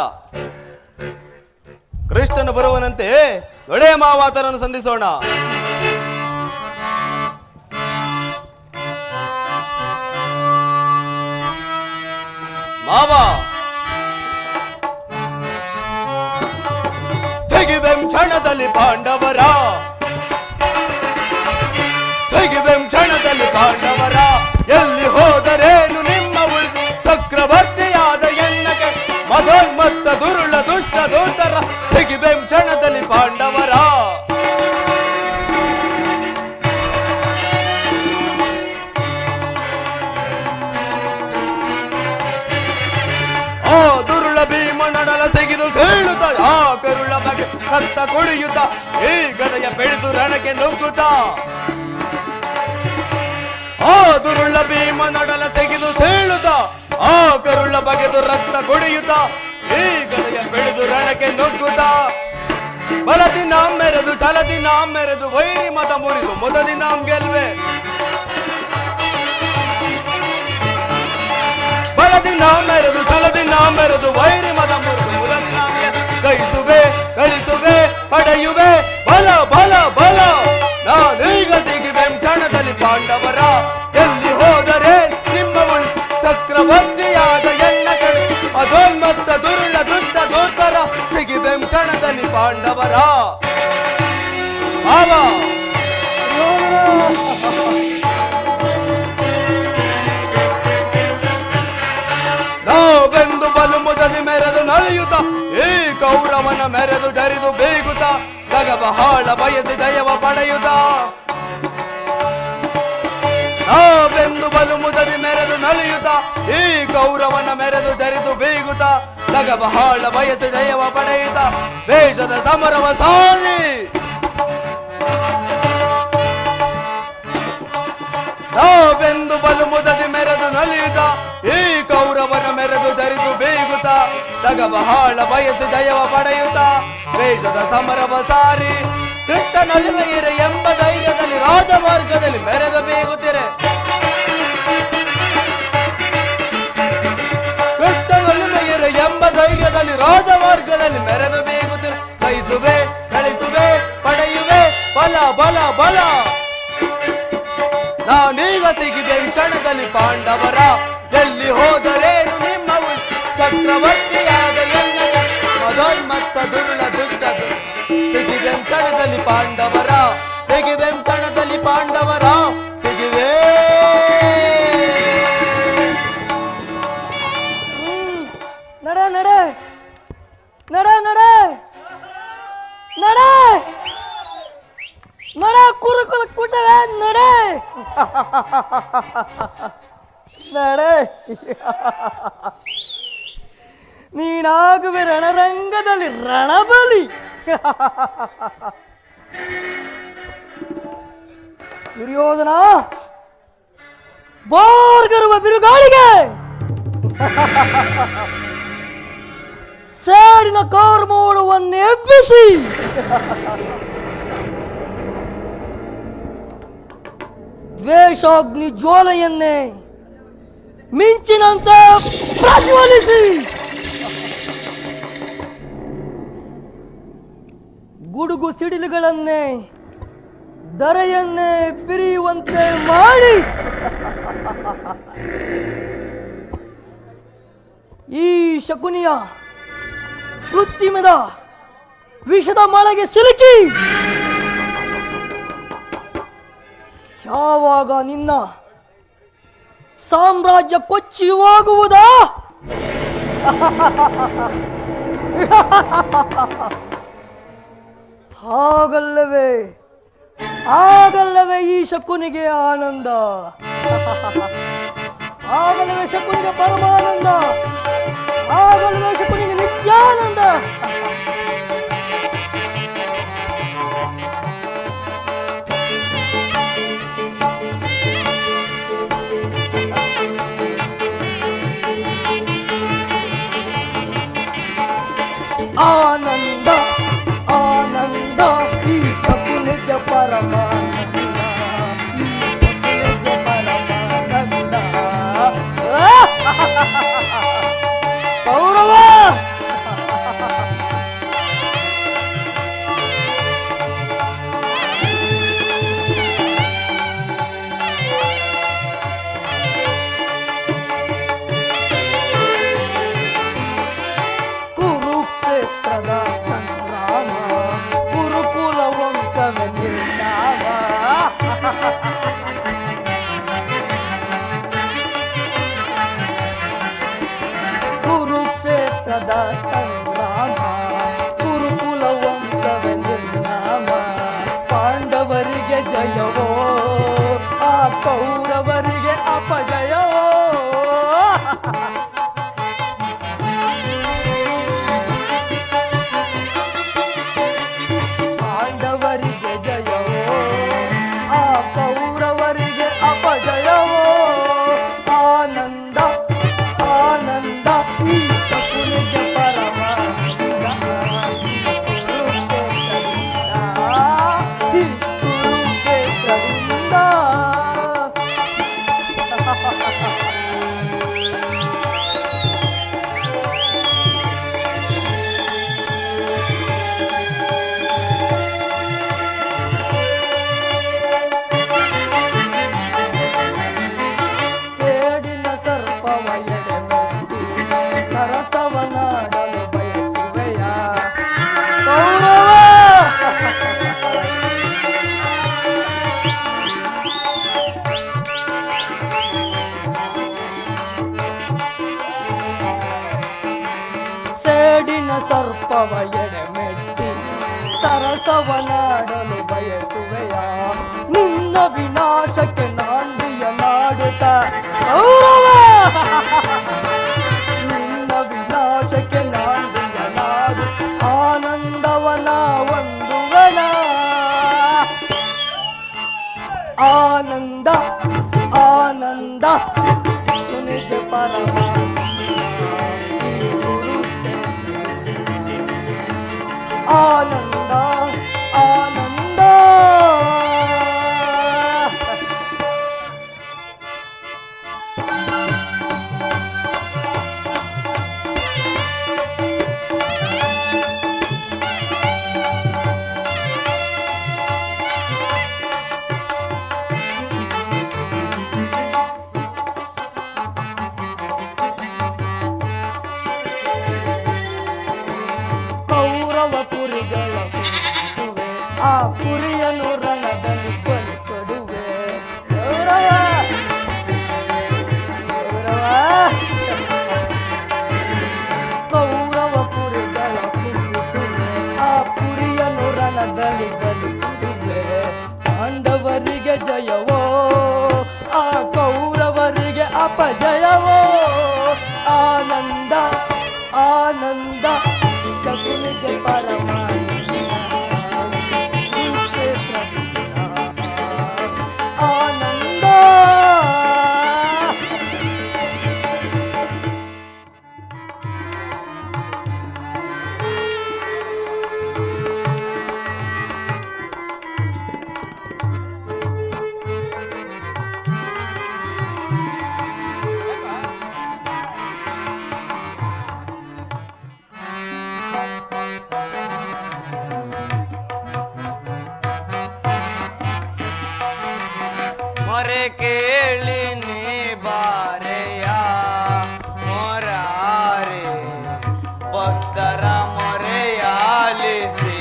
ಕೃಷ್ಣನು ಬರುವನಂತೆ ದೊಡೆ ಮಾವಾತರನ್ನು ಸಂಧಿಸೋಣ. ಮಾವ, ತೆಗಿಬೆಂ ಕ್ಷಣದಲ್ಲಿ ಪಾಂಡವರ, ಎಲ್ಲಿ ಹೋದರೇನು ನಿಮ್ಮ ಉಳಿದು ಚಕ್ರವರ್ತಿಯಾದ ಎನ್ನಗೆ ಮದೋನ್ಮತ್ತ ದುರುಳ ದುಷ್ಟ ದೂತರ ತೆಗಿಬೆಂ ಕ್ಷಣದಲ್ಲಿ ಪಾಂಡವರ. ಆ ದುರುಳ ಭೀಮ ನಡಲ ತೆಗೆದು ಹೇಳುತ್ತ ಆ ಕರುಳ ಬಗೆ ರಕ್ತ ಕುಡಿಯುತ್ತ ಈ ಗದೆಯ ಬೆಳೆದು ರಣಕ್ಕೆ ನುಗ್ಗುತ್ತ. ಆ ದುರುಳ ಭೀಮ ನಡಲ ತೆಗೆದು ಸೇಳುತ್ತ ಆ ಕರುಳ ಬಗೆದು ರಕ್ತ ಕುಡಿಯುತ್ತ ಈ ಗದೆಯ ಬೆಳೆದು ರಣಕ್ಕೆ ನುಗ್ಗುತ್ತ. ಬಲದಿ ನಾಂ ಮೆರೆದು ಛಲದಿ ನಾಂ ಮೆರೆದು ವೈರಿ ಮತ ಮುರಿದು ಮುದದಿ ನಾಂ ಗೆಲ್ವೆ. ಬಲದಿ ನಾಂ ಮೆರೆದು ಛಲದಿ ನಾಂ ಮೆರೆದು ವೈರಿ ಮತ ಮುರಿದು ಮುದದಿ ನಾಂ ಗಳಿಸುವೆ ಪಡೆಯುವೆ ಬಲ ಬಲ ಬಲ. ನಾನೀಗ ತೆಗಿಬೆಂ ಕ್ಷಣದಲ್ಲಿ ಪಾಂಡವರ, ಎಲ್ಲಿ ಹೋದರೆ ನಿಮ್ಮ ಚಕ್ರವರ್ತಿಯಾದ ಎನ್ನ ಕಡೆ ಅದೋನ್ಮತ್ತ ದುರುಳ ದುಷ್ಟ ದೂತರ ತೆಗಿಬೆಂ ಕ್ಷಣದಲ್ಲಿ ಪಾಂಡವರ. ಆವ ನಾವೆಂದು ಬಲು ಮುದದಿ ಮೆರೆದು ನಲಿಯುತ್ತ ಈ ಕೌರವನ ಮೆರೆದು ಜರಿದು ಬೇಗುತ್ತ ಜಗವ ಹಾಳ ಬಯಸಿ ದಯವ ಪಡೆಯುತ್ತ. ನಾವೆಂದು ಬಲು ಮುದದಿ ಮೆರೆದು ನಲಿಯುತ್ತ ಈ ಕೌರವನ ಮೆರೆದು ಜರಿದು ಬೀಗುತ್ತ ಜಗವ ಹಾಳ ಬಯಸಿ ಜಯವ ಪಡೆಯುತ್ತ ದೇಶದ ಸಮರವ ಸಾರಿ. ನಾವೆಂದು ಬಲು ಮುದದಿ ಮೆರೆದು ನಲಿಯುತ್ತ ಈ ಕೌರವನ ಮೆರೆದು ಧರಿದು ಬೇಗುತ್ತ ತಗಬಹಾಳ ಬಯಸಿ ಜಯವ ಪಡೆಯುತ್ತ ವೇಷದ ಸಮರವ ಸಾರಿ ಕೃಷ್ಣನೊಲಿಮೆಯಿರೆ ಎಂಬ ಧೈರ್ಯದಲ್ಲಿ ರಾಜಮಾರ್ಗದಲ್ಲಿ ಮೆರೆದು ಬೇಗುತ್ತಿರೆ. ಕೃಷ್ಣನೊಲಿಮೆಯಿರೆ ಎಂಬ ಧೈರ್ಯದಲ್ಲಿ ರಾಜಮಾರ್ಗದಲ್ಲಿ ಮೆರೆದು ಬೇಗುತ್ತಿರೆ. ಕೈಸುವೆ ಕಳಿಸುವೆ ಪಡೆಯುವೆ ಬಲ ಬಲ ಬಲ. ನಾನೀಗ ತೆಗಿವೆ ಕ್ಷಣದಲ್ಲಿ ಪಾಂಡವರ ಎಲ್ಲಿ ಹೋದರೇನು ನಿಮ್ಮ ಚಕ್ರವರ್ತಿಯಾದ ಎನ್ನದ ಮದೋನ್ಮತ್ತ ದುರುಳ ದುಷ್ಟದು. ತೆಗಿವೆ ಕ್ಷಣದಲ್ಲಿ ಪಾಂಡವರ ತೆಗಿವೆ ಕ್ಷಣದಲ್ಲಿ ಪಾಂಡವರ ತೆಗಿವೆ. ನಡೆ ನಡೆ ನಡೆ ನಡೆ ನಡೆ ನಡೆ ಕುರುಕುಲ ಕೂಟವೇ ನಡೆ ನಡೆ. ನೀನಾಗುವೆ ರಣರಂಗದಲ್ಲಿ ರಣಬಲಿ. ದುರ್ಯೋಧನ ಬೋರ್ಗರುವ ಬಿರುಗಾಳಿಗೆ ಸೇಡಿನ ಕಾರ್ಮೋಡವನ್ನು ಎಬ್ಬಿಸಿ ದ್ವೇಷಾಗ್ನಿ ಜ್ವಾಲೆಯನ್ನೇ ಮಿಂಚಿನಂತೆ ಪ್ರಜ್ವಲಿಸಿ ಗುಡುಗು ಸಿಡಿಲುಗಳನ್ನೇ ಧರೆಯನ್ನೇ ಬಿರಿಯುವಂತೆ ಮಾಡಿ ಈ ಶಕುನಿಯ ಕೃತ್ರಿಮದ ವಿಷದ ಮಳೆಗೆ ಸಿಲುಕಿ ಯಾವಾಗ ನಿನ್ನ ಸಾಮ್ರಾಜ್ಯ ಕೊಚ್ಚಿ ಹೋಗುವುದಾ? ಹಾಗಲ್ಲವೇ ಆಗಲ್ಲವೇ ಈ ಶಕುನಿಗೆ ಆನಂದ, ಆಗಲ್ಲವೇ ಶಕುನಿಗೆ ಪರಮಾನಂದ, ಆಗಲ್ಲವೇ ಶಕುನಿಗೆ ನಿತ್ಯಾನಂದ. ಆನಂದ ಆನಂದ ಈ ಶಕುನಿಗೆ ಪರಮಾನಂದ, ಈ ಶಕುನಿಗೆ ಪರಮಾನಂದ. ಕೌರವ ಕುರುಕ್ಷೇತ್ರದ ಸಂಗ್ರಾಮ ಕುರುಕುಲ ವಂಶವೇ ನಿರ್ನಾಮ. ಕುರುಕ್ಷೇತ್ರದ ಸಂಗ್ರಾಮ ಕುರುಕುಲ ವಂಶವೇ ನಿರ್ನಾಮ. ಪಾಂಡವರಿಗೆ ಜಯವೋ ಆ ಕೌರವರಿಗೆ ಅಪಜಯವೋ. ಪಾಂಡವರಿಗೆ ಜಯವೋ ಆ ಕೌರವರಿಗೆ ಅಪಜಯವೋ. ಆನಂದ ಆನಂದ ಈ ಶಕುನಿಗೆ ಪರಮಾನಂದ, ಈ ಕುರುಕ್ಷೇತ್ರದಿಂದ. ಸೇಡಿನ ಸರ್ಪವ ಎಡೆಮೆತ್ತಿ ಸರಸವನಾಡಲು ಬಯಸುವೆಯ ಕೌರವ. ಸೇಡಿನ ಸರ್ಪವ ಎಡೆಮೆಟ್ಟಿ ಸರಸವನಾಡಲು ಬಯಸುವೆಯ. ನಿನ್ನ ವಿನಾಶಕ್ಕೆ ನಾಂದಿಯ ನಾಡುತ್ತ ಕೌರವ. ನಿನ್ನ ವಿನಾಶಕ್ಕೆ ನಾಂದಿಯ ನಾಡು ಆನಂದವನ ಒಂದುವನ. ಆನಂದ ಆನಂದ ಪರಮಾತ್ಮ ಆನಂದ ಆನಂದ ಕೌರವ ಕುರಿಗಳ ಕುರಿಸುವೆ ಆ ಕುರಿಯನ್ನು ರಣದಲ್ಲಿ ಬಲಿ ಕೊಡುವೆ ಕೌರವ ಕೌರವ ಕುರಿಗಳ ಕುರಿಸುವೆ ಆ ಕುರಿಯನ್ನು ರಣದಲ್ಲಿ ಬಲಿ ಕೊಡುವೆ ಪಾಂಡವರಿಗೆ ಜಯವೋ ಆ ಕೌರವರಿಗೆ ಅಪಜಯವೋ ಆನಂದ ಆನಂದ ಶಕುನಿಗೆ ಪರಮಾನಂದ ಆನಂದ ಮೊರೆ ಕೇಳಿ ನೀ ಬಾರೆಯ ಮೊರಾರೆ ಭಕ್ತರ ಮೊರೆಯಾಲಿಸಿ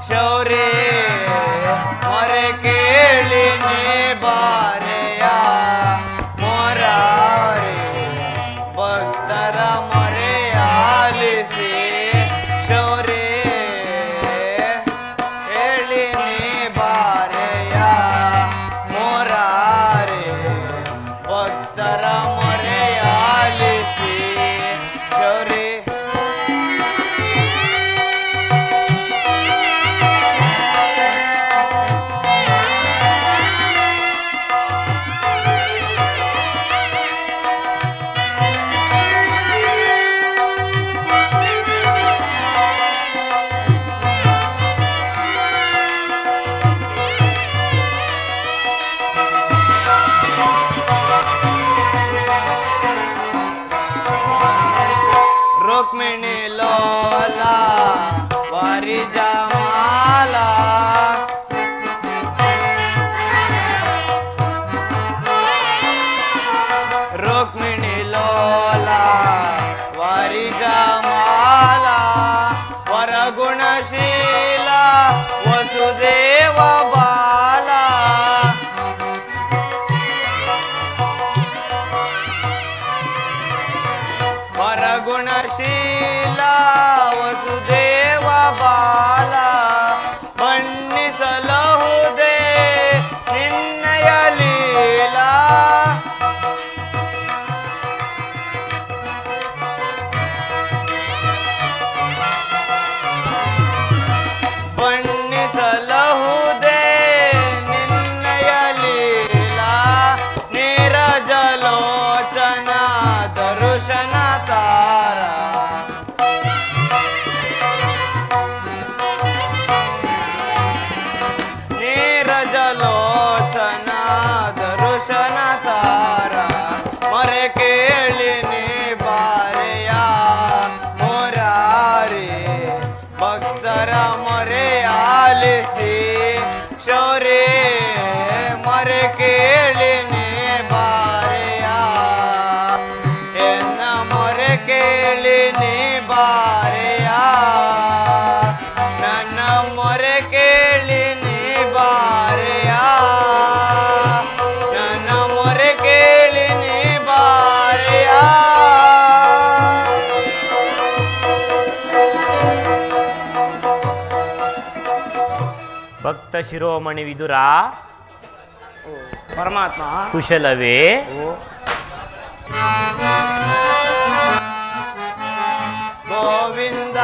ಶೌರ್ಯ ಮೊರೆ ಕೇಳಿ ನೀ ಬಾರೆಯ ಮೊರಾರೆ ಭಕ್ತರ ಮೊರೆಯಾಲಿಸಿ ಶೌರ್ಯ ಹೇಳಿ ನೀ ಬಾರೆಯ ಮೊರಾರೆ ಭಕ್ತರ ಮೊರೆಯಾಲಿಸಿ ಶೌರ್ಯ रुक्मिणी लोला वारी जमाला रुक्मिणी लोला वारी जमाला वरगुणशीला वसुदेव बाला ವರಗುಣಶೀಲ ವಸುದೇವ ಬಾಲ ಬಣ್ಣಿಸಲಹುದೇ ನಿನ್ನಯ ಲೀಲಾ ಬಣ್ಣಿಸಲಹುದೇ ನಿನ್ನಯ ಲೀಲಾ ನೀರಜಲೋಚನ ದರುಶನ ತಾರ ನೀರಜಲೋಚನ ದರುಶನ ತಾರ ಮೊರೆ ಕೇಳಿ ನೀ ಬಾರೆಯ ಮೊರಾರಿ ಭಕ್ತರ ಮೊರೆಯಾಲಿಸಿ ಶೌರ್ಯ ಮೊರೆ ಕೇಳಿ ನೀ ಬಾರೆಯ ಎನ್ನ ಮೊರೆ ಕೇಳಿ ನೀ ಬಾರೆಯ ನನ್ನ ಮೊರೆ ಕೇಳಿ ನೀ ಬಾರೆಯ ನನ್ನ ಮೊರೆ ಕೇಳಿ ನೀ ಬಾರೆಯ ಭಕ್ತ ಶಿರೋಮಣಿ ವಿದುರ ಪರಮಾತ್ಮ ಕುಶಲವೇ? ಗೋವಿಂದ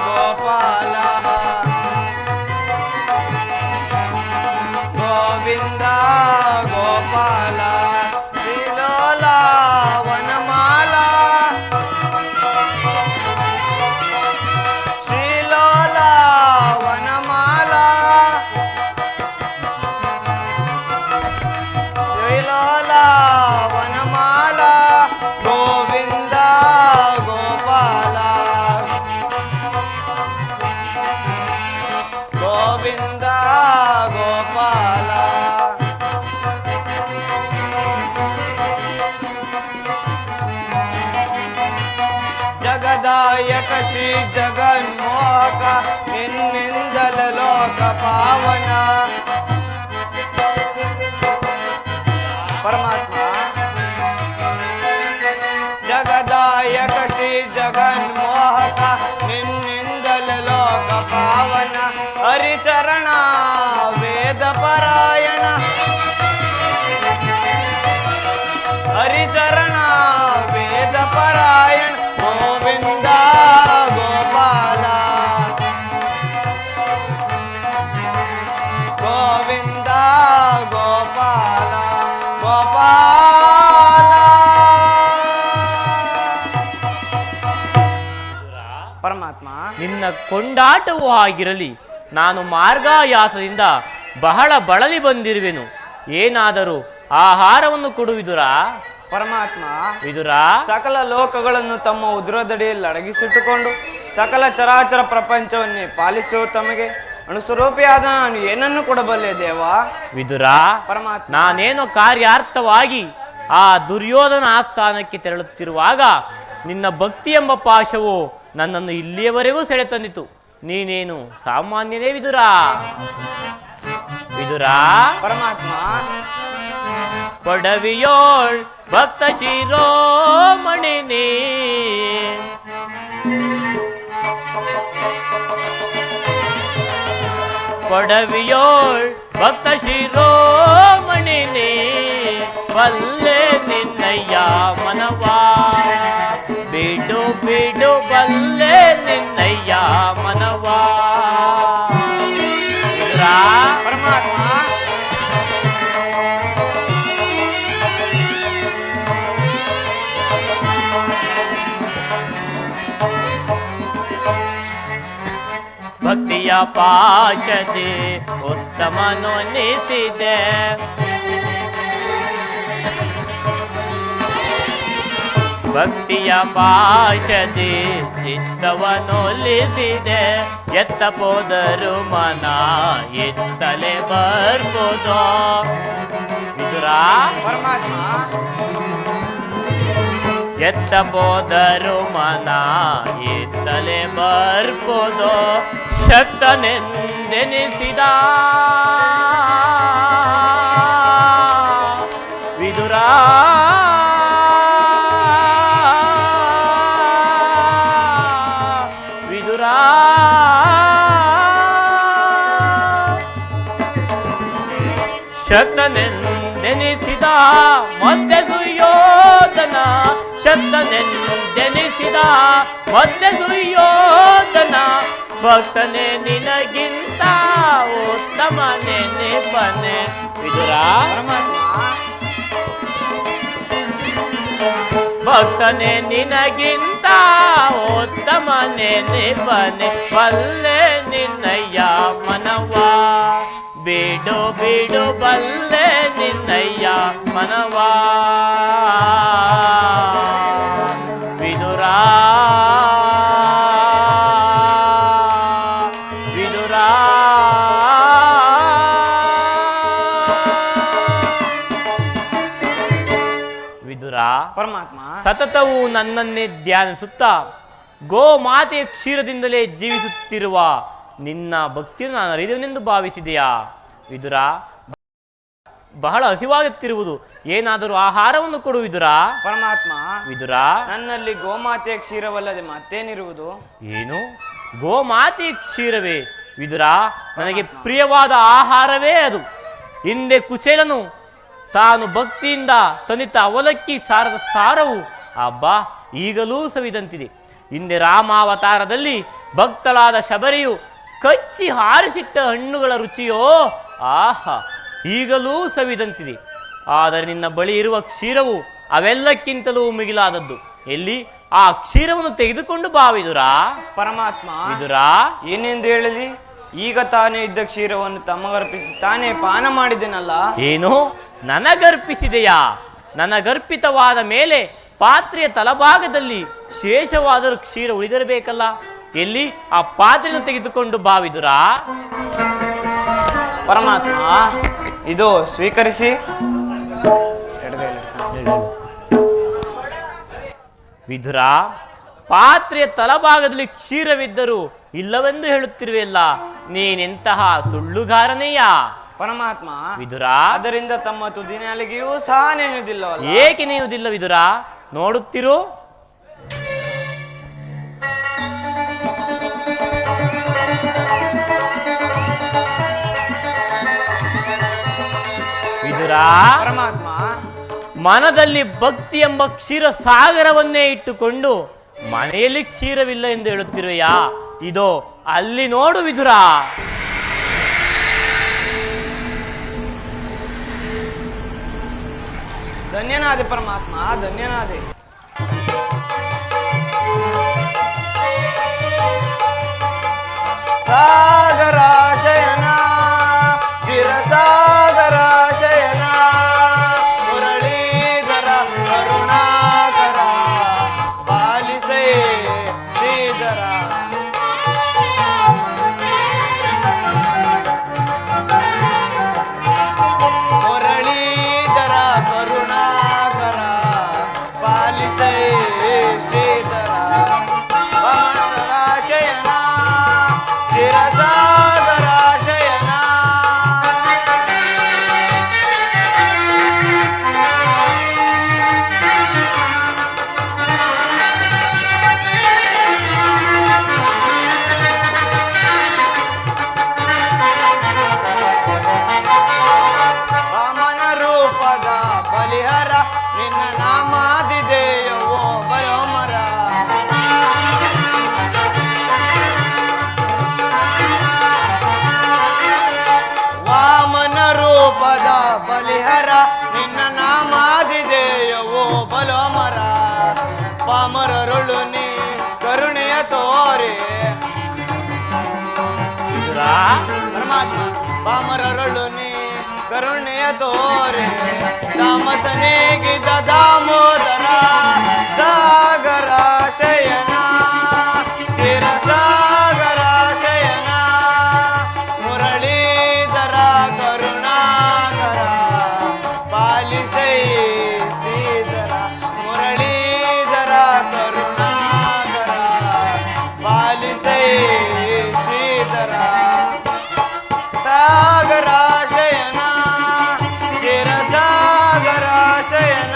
ಗೋಪಾಲ ಗೋವಿಂದ ಗೋಪಾಲ ಶ್ರೀಲೋಲ ಜಗದಾಯಕ ಶ್ರೀ ಜಗನ್ಮೋಹಕ ನಿನ್ನಿಂದಲ ಲೋಕ ಪಾವನ ಪರಮಾತ್ಮ ಜಗದಾಯಕ ಶ್ರೀ ಜಗನ್ಮೋಹಕ ನಿನ್ನಿಂದಲ ಲೋಕ ಪಾವನ ಹರಿಚರಣ ವೇದ ಪರಾಯಣ ಹರಿಚರಣ ವೇದ ಪರಾಯಣ ಗೋವಿಂದ ಗೋಪಾಲ ಗೋವಿಂದ ಗೋಪಾಲ ಗೋಪಾಲ ಪರಮಾತ್ಮ ನಿನ್ನ ಕೊಂಡಾಟವೂ ಆಗಿರಲಿ, ನಾನು ಮಾರ್ಗಾಯಾಸದಿಂದ ಬಹಳ ಬಳಲಿ ಬಂದಿರುವೆನು. ಏನಾದರೂ ಆಹಾರವನ್ನು ಕೊಡು ವಿದುರ. ಪರಮಾತ್ಮ ವಿದುರ, ಸಕಲ ಲೋಕಗಳನ್ನು ತಮ್ಮ ಉದುರದಡಿಯಲ್ಲಿ ಅಡಗಿಸಿಟ್ಟುಕೊಂಡು ಸಕಲ ಚರಾಚರ ಪ್ರಪಂಚವನ್ನೇ ಪಾಲಿಸುವ ತಮಗೆ ಅನುಸ್ವರೂಪಿಯಾದ ನಾನು ಏನನ್ನು ಕೊಡಬಲ್ಲೆ ದೇವ? ವಿದುರ, ಪರಮಾತ್ಮ ನಾನೇನೋ ಕಾರ್ಯಾರ್ಥವಾಗಿ ಆ ದುರ್ಯೋಧನ ಆಸ್ಥಾನಕ್ಕೆ ತೆರಳುತ್ತಿರುವಾಗ ನಿನ್ನ ಭಕ್ತಿ ಎಂಬ ಪಾಶವು ನನ್ನನ್ನು ಇಲ್ಲಿಯವರೆಗೂ ಸೆಳೆತಂದಿತು. ನೀನೇನು ಸಾಮಾನ್ಯನೇ ವಿದುರ? ವಿದುರ, ಪರಮಾತ್ಮ ಕೊಡವಿಯೋಳ್ ಭಕ್ತ ಶಿರೋಮಣಿ ನೀ ಕೊಡವಿಯೋಳ್ ಭಕ್ತ ಶಿರೋಮಣಿ ನೀ ಬಲ್ಲೆ ನಿನ್ನಯ್ಯ ಮನವಾ ಬಿಡು ಬಿಡು ಬಲ್ಲೆ ನಿನ್ನಯ್ಯ ಮನವಾ. ಪರಮಾತ್ಮ ಭಕ್ತಿಯ ಪಾಶದೆ ಉತ್ತಮನೊನಿಸಿದೆ, ಭಕ್ತಿಯ ಪಾಶದೆ ಚಿತ್ತವನೊಲಿಸಿದೆ. ಎತ್ತ ಹೋದರು ಮನ ಎತ್ತಲೆ ಬರ್ಬೋದು ವಿದುರ. ಪರಮಾತ್ಮ ಎತ್ತ ಹೋದರು ಮನ ಎತ್ತಲೆ ಬರ್ಬೋದು ಶಕ್ತನೆಂದೆನಿಸಿದ ವಿದುರ. ವಿದುರ, ಶಕ್ತನೆಂದೆನಿಸಿದ ಮತ್ತೆ ಸುಯೋಧನ, ಶಕ್ತನೆಂದೆನಿಸಿದ ಮತ್ತೆ ಸುಯೋಧನ. ಭಕ್ತನೇ ನಿನಗಿಂತ ಉತ್ತಮ ನೆನಪನೆ ವಿದುರ. ಭಕ್ತನೇ ನಿನಗಿಂತ ಉತ್ತಮ ನೆನಪನೆ ಬಲ್ಲೆ ನಿನ್ನಯ್ಯ ಮನವಾ ಬಿಡು ಬಿಡು ಬಲ್ಲೆ ನಿನ್ನಯ್ಯ ಮನವಾ ವಿದುರ. ವಿದುರ, ವಿದುರ, ಪರಮಾತ್ಮ ಸತತವು ನನ್ನನ್ನೇ ಧ್ಯಾನಿಸುತ್ತಾ ಗೋಮಾತೆಯ ಕ್ಷೀರದಿಂದಲೇ ಜೀವಿಸುತ್ತಿರುವ ನಿನ್ನ ಭಕ್ತಿಯನ್ನು ನಾನು ಅರಿದೆನೆಂದು ಭಾವಿಸಿದೆಯಾ ವಿದುರ? ಬಹಳ ಹಸಿವಾಗುತ್ತಿರುವುದು, ಏನಾದರೂ ಆಹಾರವನ್ನು ಕೊಡು ವಿದುರ. ಪರಮಾತ್ಮ ವಿದುರ, ನನ್ನಲ್ಲಿ ಗೋಮಾತೆಯ ಕ್ಷೀರವಲ್ಲದೆ ಮತ್ತೇನಿರುವುದು? ಏನು ಗೋಮಾತೆಯ ಕ್ಷೀರವೇ ವಿದುರ? ನನಗೆ ಪ್ರಿಯವಾದ ಆಹಾರವೇ ಅದು. ಹಿಂದೆ ಕುಚೇಲನು ತಾನು ಭಕ್ತಿಯಿಂದ ತಂದಿದ್ದ ಅವಲಕ್ಕಿ ಸಾರದ ಸಾರವು ಅಬ್ಬಾ ಈಗಲೂ ಸವಿದಂತಿದೆ. ಹಿಂದೆ ರಾಮಾವತಾರದಲ್ಲಿ ಭಕ್ತಳಾದ ಶಬರಿಯು ಕಚ್ಚಿ ಹಾರಿಸಿಟ್ಟ ಹಣ್ಣುಗಳ ರುಚಿಯೋ ಆಹಾ ಈಗಲೂ ಸವಿದಂತಿದೆ. ಆದರೆ ನಿನ್ನ ಬಳಿ ಇರುವ ಕ್ಷೀರವು ಅವೆಲ್ಲಕ್ಕಿಂತಲೂ ಮಿಗಿಲಾದದ್ದು. ಎಲ್ಲಿ ಆ ಕ್ಷೀರವನ್ನು ತೆಗೆದುಕೊಂಡು ಬಾ ವಿದುರ. ಪರಮಾತ್ಮ ವಿದುರ, ಏನೆಂದು ಹೇಳಲಿ? ಈಗ ತಾನೇ ಇದ್ದ ಕ್ಷೀರವನ್ನು ತಮಗರ್ಪಿಸಿ ತಾನೇ ಪಾನ ಮಾಡಿದೆನಲ್ಲ. ಏನು ನನಗರ್ಪಿಸಿದೆಯಾ? ನನಗರ್ಪಿತವಾದ ಮೇಲೆ ಪಾತ್ರೆಯ ತಲಭಾಗದಲ್ಲಿ ಶೇಷವಾದರೂ ಕ್ಷೀರ ಉಳಿದಿರಬೇಕಲ್ಲ. ಎಲ್ಲಿ ಆ ಪಾತ್ರೆಯನ್ನು ತೆಗೆದುಕೊಂಡು ಬಾ ವಿದುರ. ಪರಮಾತ್ಮ ಇದು ಸ್ವೀಕರಿಸಿ. ವಿದುರ, ಪಾತ್ರೆಯ ತಳಭಾಗದಲ್ಲಿ ಕ್ಷೀರವಿದ್ದರು ಇಲ್ಲವೆಂದು ಹೇಳುತ್ತಿರುವೆಯಲ್ಲ, ನೀನೆಂತಹ ಸುಳ್ಳುಗಾರನೆಯ ಪರಮಾತ್ಮ. ವಿದುರ, ಅದರಿಂದ ತಮ್ಮ ತುದಿನಾಲಿಗೆಯೂ ಸಹ ನೆನೆಯುವುದಿಲ್ಲವಲ್ಲ? ಏಕೆ ನೆನೆಯುವುದಿಲ್ಲ ವಿದುರ? ನೋಡುತ್ತಿರು. ವಿದುರ, ಪರಮಾತ್ಮ, ಮನದಲ್ಲಿ ಭಕ್ತಿ ಎಂಬ ಕ್ಷೀರ ಸಾಗರವನ್ನೇ ಇಟ್ಟುಕೊಂಡು ಮನೆಯಲ್ಲಿ ಕ್ಷೀರವಿಲ್ಲ ಎಂದು ಹೇಳುತ್ತಿರುವೆಯಾ? ಇದೋ ಅಲ್ಲಿ ನೋಡು ವಿದುರ. ಧನ್ಯನಾದೆ ಪರಮಾತ್ಮ, ಧನ್ಯನಾದೆ. ಸಾಗರಾಶಯನ ಚಿರಸಾಗರಾಶಯನ ಮುರಳೀಧರ ಕರುಣಾಕರ ಪಾಲಿಸೇ ಶ್ರೀಧರ. ಮುರಳೀಧರ ಕರುಣಾಕರ ಪಾಲಿಸೇ ಶ್ರೀಧರ ಪವನರಾಶಯನ ಚಿರಸಾಗರಾಶಯನ. ವಾಮನ ರೂಪದ ಬಲಿಹರ ನಿನ್ನ ನಾಮಾದಿದೇಯವೋ ಬಯೋಮರ. ವಾಮನ ರೂಪದ ಬಲಿಹರ ನಿನ್ನ ನಾಮಾದಿದೇಯವೋ ಬಲೋಮರ. ಪಾಮರರುಳು ನೀ ಕರುಣೆಯ ತೋರೆ. ವಿದುರ, ಪರಮಾತ್ಮ, ಪಾಮರರುಳು ನೀ ಕರುಣೆಯ ತೋರೆ. ತಾಮಸನೇಗಿದ ದಾಮೋದರ ಸಾಗರಾಶಯನ ಚಿರಸಾಗರಾಶಯನ ಮುರಳೀಧರ ಕರುಣಾಕರ ಪಾಲಿಸೈ ಶ್ರೀಧರ. ಮುರಳೀಧರ ಕರುಣಾಕರ ಪಾಲಿಸೈ ಶ್ರೀಧರ. ಸಾಗರಾಶಯನ ಚಿರಸಾಗರಾಶಯನ.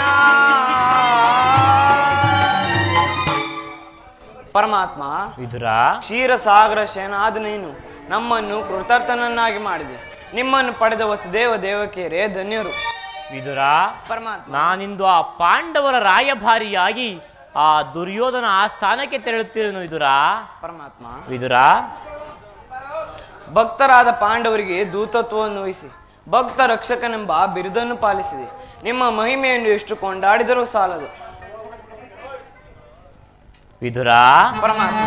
ಪರಮಾತ್ಮ, ವಿದುರ, ಕ್ಷೀರಸಾಗರ ಶಯನಾದ ನೀನು ನಮ್ಮನ್ನು ಕೃತಾರ್ಥನನ್ನಾಗಿ ಮಾಡಿದೆ. ನಿಮ್ಮನ್ನು ಪಡೆದ ವಸುದೇವ ದೇವಕಿಯರೇ ಧನ್ಯರು. ವಿದುರ, ಪರಮಾತ್ಮ, ನಾನಿಂದು ಆ ಪಾಂಡವರ ರಾಯಭಾರಿಯಾಗಿ ಆ ದುರ್ಯೋಧನ ಆಸ್ಥಾನಕ್ಕೆ ತೆರಳುತ್ತಿರುವೆನು ವಿದುರ. ಪರಮಾತ್ಮ, ವಿದುರ, ಭಕ್ತರಾದ ಪಾಂಡವರಿಗೆ ದೂತತ್ವವನ್ನು ವಹಿಸಿ ಭಕ್ತ ರಕ್ಷಕನೆಂಬ ಬಿರುದನ್ನು ಪಾಲಿಸಿದೆ. ನಿಮ್ಮ ಮಹಿಮೆಯನ್ನು ಎಷ್ಟು ಕೊಂಡಾಡಿದರೂ ಸಾಲದು. ವಿದುರ, ಪರಮಾತ್ಮ,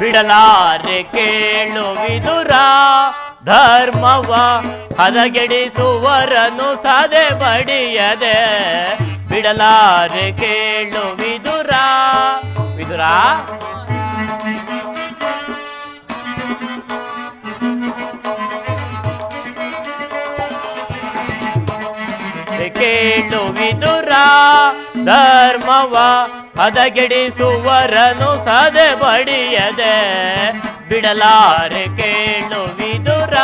ಬಿಡಲಾರೆ ಕೇಳು ವಿದುರ, ಧರ್ಮವ ಹದಗೆಡಿಸುವರನು ಸದೆ ಬಡಿಯದೆ. ಬಿಡಲಾರೆ ಕೇಳು ವಿದುರ. ವಿದುರ, ಕೇಳು ವಿದುರ, ಧರ್ಮವ ಹದಗೆಡಿಸುವರನು ಸದೆ ಬಡಿಯದೆ. ಬಿಡಲಾರೆ ಕೇಳು ವಿದುರ.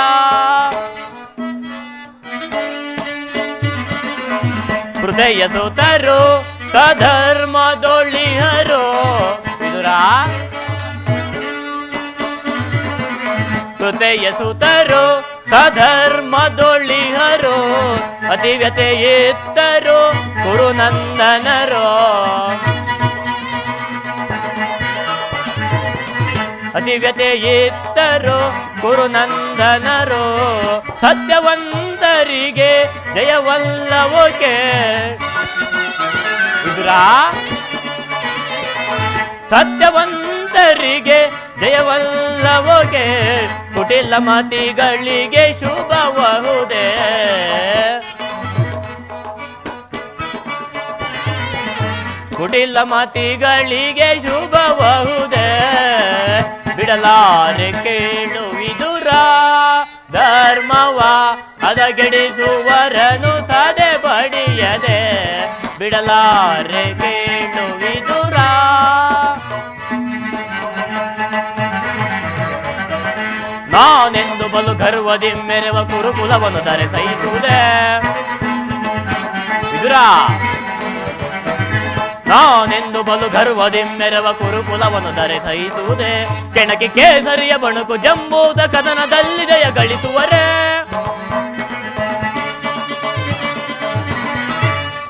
ಹೃದಯ ಸುತರು ಸಧರ್ಮದೊಳಿಹರು. ವಿದುರ, ಹೃದಯ ಸುತರು ಸಧರ್ಮದೊಳಿಹರು. ಅತಿವ್ಯತೆ ಎತ್ತರು ಕುರುನಂದನರೋ. ಅತಿವ್ಯತೆ ಎತ್ತರು ಕುರುನಂದನರೋ. ಸತ್ಯವಂತರಿಗೆ ಜಯವಲ್ಲವೋಕೆ. ವಿದುರ, ಸತ್ಯವಂತರಿಗೆ ಜಯವಲ್ಲವೋಕೆ. ಕುಟಿಲ ಮತಿಗಳಿಗೆ ಶುಭಬಹುದೇ. ಕುಟಿಲ ಮತಿಗಳಿಗೆ ಶುಭಬಹುದೇ. ಬಿಡಲಾರೆ ಕೇಳು ವಿದುರ, ಧರ್ಮವ ಹದಗೆಡಿಸುವರನು ಸದೆ ಬಡಿಯದೆ ಬಿಡಲಾರೆ ಕೇಳು ವಿದುರ. ನಾನೆಂದು ಬಲು ಗರ್ವದಿ ಮೆರೆವ ಕುರುಕುಲವನ್ನು ದರೆ ಸಹಿಸುವುದೇ ವಿದುರ. ನಾನೆಂದು ಬಲು ಗರ್ವದಿ ಮೆರವ ಕುರುಕುಲವನ್ನು ದರೆ ಸಹಿಸುವುದೇ. ಕೆಣಕಿ ಕೇಸರಿಯ ಬಣುಕು ಜಂಬೂತ ಕದನದಲ್ಲಿ ಜಯ ಗಳಿಸುವರೇ.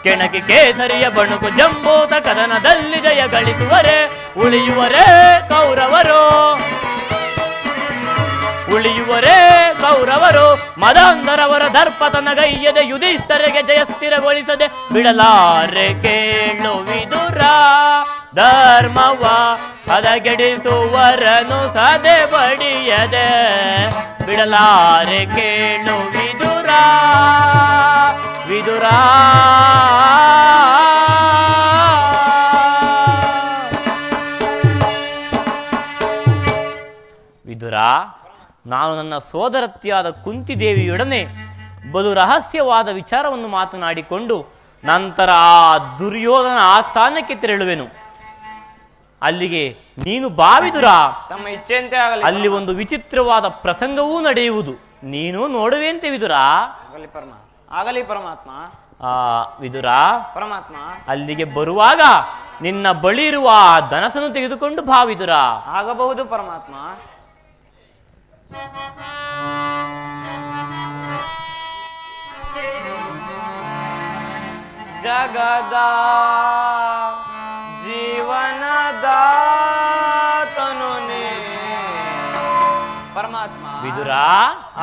ಕೆಣಕಿ ಕೇಸರಿಯ ಬಣುಕು ಜಂಬೂತ ಕದನದಲ್ಲಿ ಜಯ ಗಳಿಸುವರೇ. ಉಳಿಯುವರೇ ಕೌರವರು, ಉಳಿಯುವರೇ ಕೌರವರು. ಮದಾಂಧರವರ ದರ್ಪತನಗೈಯದೆ ಯುಧಿಷ್ಠರಿಗೆ ಜಯ ಸ್ಥಿರಗೊಳಿಸದೆ ಬಿಡಲಾರೆ ಕೇಳು ವಿದುರ. ಧರ್ಮವ ಹದಗೆಡಿಸುವರನು ಸದೆ ಬಡಿಯದೆ ಬಿಡಲಾರೆ ಕೇಳು ವಿದುರ. ವಿದುರ ವಿದುರ, ನಾನು ನನ್ನ ಸೋದರತಿಯಾದ ಕುಂತಿದೇವಿಯೊಡನೆ ಬಲು ರಹಸ್ಯವಾದ ವಿಚಾರವನ್ನು ಮಾತನಾಡಿಕೊಂಡು ನಂತರ ಆ ದುರ್ಯೋಧನ ಆಸ್ಥಾನಕ್ಕೆ ತೆರಳುವೆನು. ಅಲ್ಲಿಗೆ ನೀನು ಬಾವಿದುರ. ತಮ್ಮ ಇಚ್ಛೆಯಂತೆ ಆಗಲಿ. ಅಲ್ಲಿ ಒಂದು ವಿಚಿತ್ರವಾದ ಪ್ರಸಂಗವೂ ನಡೆಯುವುದು, ನೀನು ನೋಡುವೆಂತೆ ವಿದುರ. ಆಗಲಿ ಪರಮಾತ್ಮ. ವಿದುರ, ಪರಮಾತ್ಮ ಅಲ್ಲಿಗೆ ಬರುವಾಗ ನಿನ್ನ ಬಳಿ ಇರುವ ಧನಸನ್ನು ತೆಗೆದುಕೊಂಡು ಭಾವಿದುರ. ಆಗಬಹುದು ಪರಮಾತ್ಮ. ಜಗದ ಜೀವನದ ತನುನೆ ಪರಮಾತ್ಮ ವಿದುರ,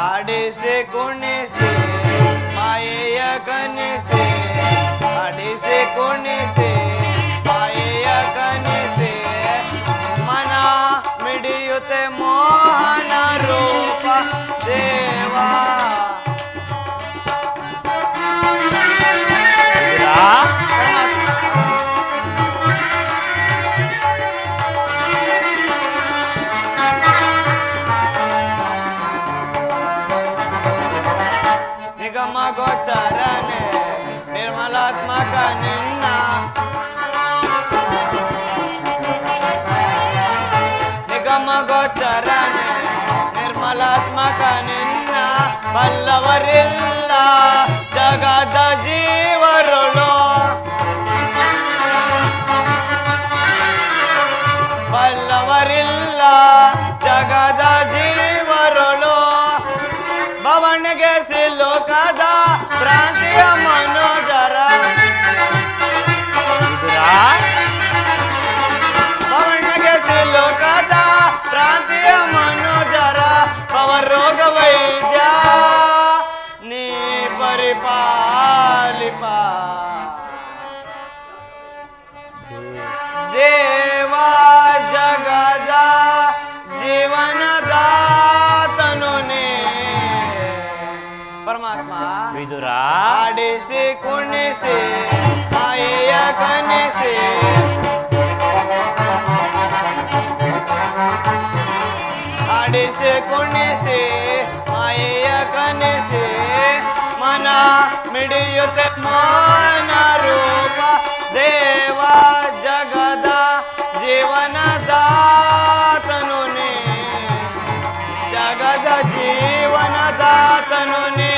ಆಡಿಸಿ ಕುಣಿಸಿ ಮಾಯೆಯ ಕನಿಸಿ, ಆಡಿಸಿ ಕುಣಿಸಿ ಮಾಯೆಯ ಕನಿಸಿ, ಮನ ಮಿಡಿಯುತ್ತೆ ಮೋಹನ ರೂಪ ದೇವಾ. ನಿಗಮ ಗೋಚರನೆ ನಿರ್ಮಲಾತ್ಮಕ ನಿನ್ನ, ನಿಗಮ ಗೋಚರನೆ ನಿರ್ಮಲಾತ್ಮಕ ನಿನ್ನ, ಬಲ್ಲವರಿಲ್ಲ ಜಗದ ಜೀವರುಳು, ಬಲ್ಲವರಿಲ್ಲ ಜಗದ ಜೀವರುಳು, ಭವನಿಗೆ ಸಿಲುಕದ ಪ್ರಾಂತಿಯ ಮನೋಜರ, ಭವನಿಗೆ ಸಿಲುಕದ ಪ್ರಾಂತಿಯ ಮನೋಜರ, ಭವರೋಗ ವೈದ್ಯ ನೀ ಪರಿಪಾಲಿಪ. ದೇವಾ ಜಗದ ಜೀವನದ ತನುನೆ ಪರಮಾತ್ಮ ವಿದುರ, ಆಡಿಸಿ ಕುಣಿಸಿ ಮಾಯೆಯ ಕನಿಸಿ, ಆಡಿಸಿ ಕುಣಿಸಿ ಮಾಯೆಯ ಕನಿಸಿ, ಮನ ಮಿಡಿಯುತ್ತೆ ಮೋಹನ ರೂಪ ದೇವ. ಜಗದ ಜೀವನದ ತನುನೆ, ಜಗದ ಜೀವನದ ತನುನೆ.